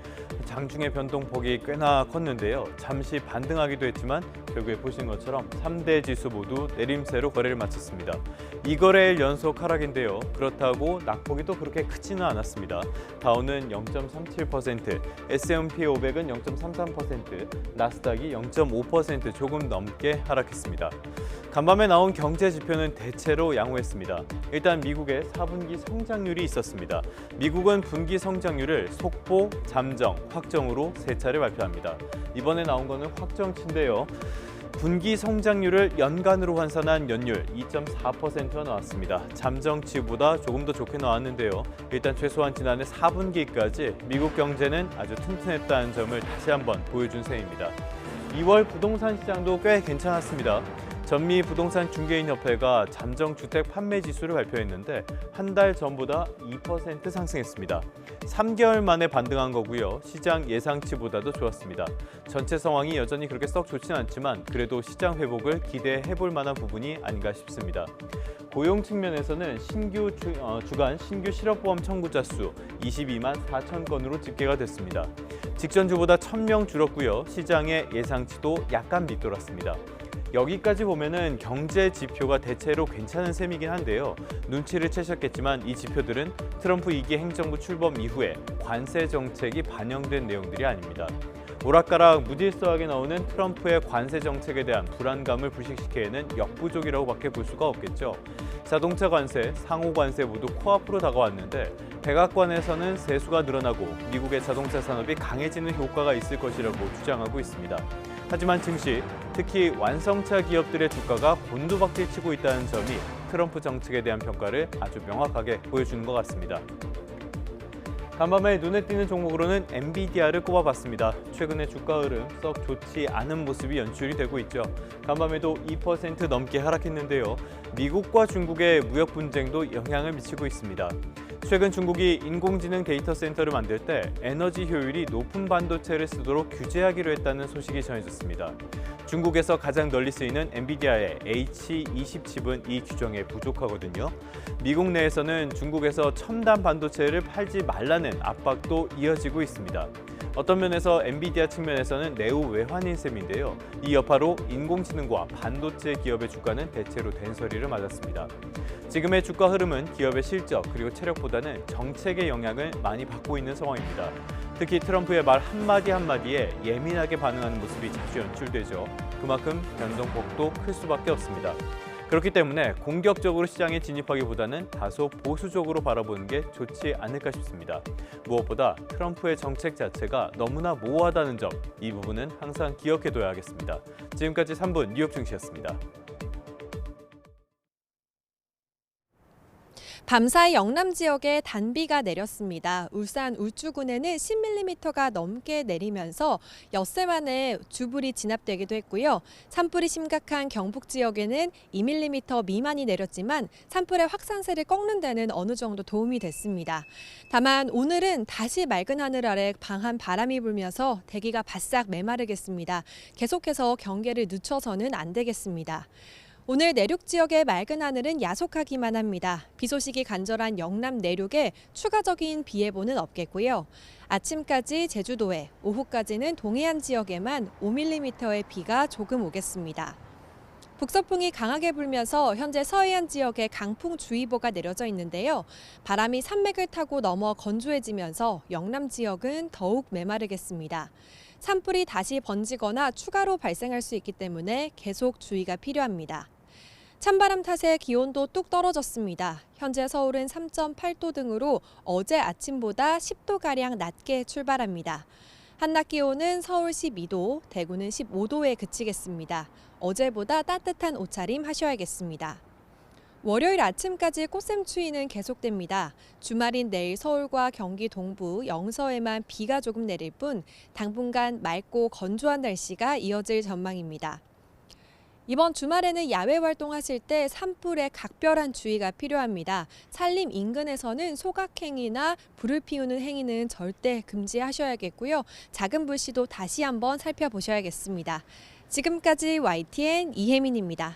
장중의 변동폭이 꽤나 컸는데요. 잠시 반등하기도 했지만 결국에 보신 것처럼 3대 지수 모두 내림세로 거래를 마쳤습니다. 2거래일 연속 하락인데요. 그렇다고 낙폭이 또 그렇게 크지는 않았습니다. 다우는 0.37%, S&P 500은 0.33%, 나스닥이 0.5% 조금 넘게 하락했습니다. 간밤에 나온 경제 지표는 대체로 양호했습니다. 일단 미국의 4분기 성장률이 있었습니다. 미국은 분기 성장률을 속보, 잠정, 확정으로 3차례 발표합니다. 이번에 나온 거는 확정치인데요. 분기 성장률을 연간으로 환산한 연율 2.4%가 나왔습니다. 잠정치보다 조금 더 좋게 나왔는데요. 일단 최소한 지난해 4분기까지 미국 경제는 아주 튼튼했다는 점을 다시 한번 보여준 셈입니다. 2월 부동산 시장도 꽤 괜찮았습니다. 전미 부동산 중개인 협회가 잠정 주택 판매 지수를 발표했는데 한 달 전보다 2% 상승했습니다. 3개월 만에 반등한 거고요. 시장 예상치보다도 좋았습니다. 전체 상황이 여전히 그렇게 썩 좋지는 않지만 그래도 시장 회복을 기대해 볼 만한 부분이 아닌가 싶습니다. 고용 측면에서는 주간 신규 실업보험 청구자 수 22만 4천 건으로 집계가 됐습니다. 직전 주보다 1,000명 줄었고요. 시장의 예상치도 약간 밑돌았습니다. 여기까지 보면은 경제 지표가 대체로 괜찮은 셈이긴 한데요. 눈치를 채셨겠지만 이 지표들은 트럼프 2기 행정부 출범 이후에 관세 정책이 반영된 내용들이 아닙니다. 오락가락 무질서하게 나오는 트럼프의 관세 정책에 대한 불안감을 불식시키기에는 역부족이라고밖에 볼 수가 없겠죠. 자동차 관세, 상호 관세 모두 코앞으로 다가왔는데 백악관에서는 세수가 늘어나고 미국의 자동차 산업이 강해지는 효과가 있을 것이라고 주장하고 있습니다. 하지만 증시, 특히 완성차 기업들의 주가가 곤두박질치고 있다는 점이 트럼프 정책에 대한 평가를 아주 명확하게 보여주는 것 같습니다. 간밤에 눈에 띄는 종목으로는 엔비디아를 꼽아봤습니다. 최근에 주가 흐름 썩 좋지 않은 모습이 연출이 되고 있죠. 간밤에도 2% 넘게 하락했는데요. 미국과 중국의 무역 분쟁도 영향을 미치고 있습니다. 최근 중국이 인공지능 데이터 센터를 만들 때 에너지 효율이 높은 반도체를 쓰도록 규제하기로 했다는 소식이 전해졌습니다. 중국에서 가장 널리 쓰이는 엔비디아의 H20 칩은 이 규정에 부족하거든요. 미국 내에서는 중국에서 첨단 반도체를 팔지 말라는 압박도 이어지고 있습니다. 어떤 면에서 엔비디아 측면에서는 내후 외환인 셈인데요. 이 여파로 인공지능과 반도체 기업의 주가는 대체로 된소리를 맞았습니다. 지금의 주가 흐름은 기업의 실적 그리고 체력보다는 정책의 영향을 많이 받고 있는 상황입니다. 특히 트럼프의 말 한마디 한마디에 예민하게 반응하는 모습이 자주 연출되죠. 그만큼 변동폭도 클 수밖에 없습니다. 그렇기 때문에 공격적으로 시장에 진입하기보다는 다소 보수적으로 바라보는 게 좋지 않을까 싶습니다. 무엇보다 트럼프의 정책 자체가 너무나 모호하다는 점, 이 부분은 항상 기억해둬야 하겠습니다. 지금까지 3분 뉴욕 증시였습니다. 밤사이 영남 지역에 단비가 내렸습니다. 울산 울주군에는 10mm가 넘게 내리면서 엿새 만에 주불이 진압되기도 했고요. 산불이 심각한 경북 지역에는 2mm 미만이 내렸지만 산불의 확산세를 꺾는 데는 어느 정도 도움이 됐습니다. 다만 오늘은 다시 맑은 하늘 아래 강한 바람이 불면서 대기가 바싹 메마르겠습니다. 계속해서 경계를 늦춰서는 안 되겠습니다. 오늘 내륙 지역의 맑은 하늘은 야속하기만 합니다. 비 소식이 간절한 영남 내륙에 추가적인 비 예보는 없겠고요. 아침까지 제주도에, 오후까지는 동해안 지역에만 5mm의 비가 조금 오겠습니다. 북서풍이 강하게 불면서 현재 서해안 지역에 강풍주의보가 내려져 있는데요. 바람이 산맥을 타고 넘어 건조해지면서 영남 지역은 더욱 메마르겠습니다. 산불이 다시 번지거나 추가로 발생할 수 있기 때문에 계속 주의가 필요합니다. 찬바람 탓에 기온도 뚝 떨어졌습니다. 현재 서울은 3.8도 등으로 어제 아침보다 10도가량 낮게 출발합니다. 한낮 기온은 서울 12도, 대구는 15도에 그치겠습니다. 어제보다 따뜻한 옷차림 하셔야겠습니다. 월요일 아침까지 꽃샘추위는 계속됩니다. 주말인 내일 서울과 경기 동부, 영서에만 비가 조금 내릴 뿐 당분간 맑고 건조한 날씨가 이어질 전망입니다. 이번 주말에는 야외 활동하실 때 산불에 각별한 주의가 필요합니다. 산림 인근에서는 소각행위나 불을 피우는 행위는 절대 금지하셔야겠고요. 작은 불씨도 다시 한번 살펴보셔야겠습니다. 지금까지 YTN 이혜민입니다.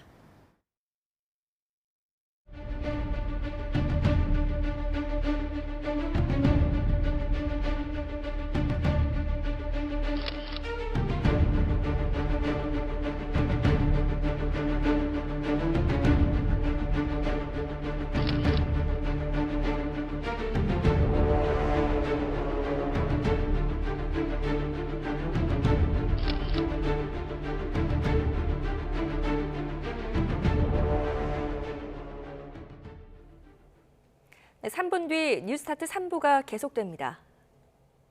네, 3분 뒤 뉴스타트 3부가 계속됩니다.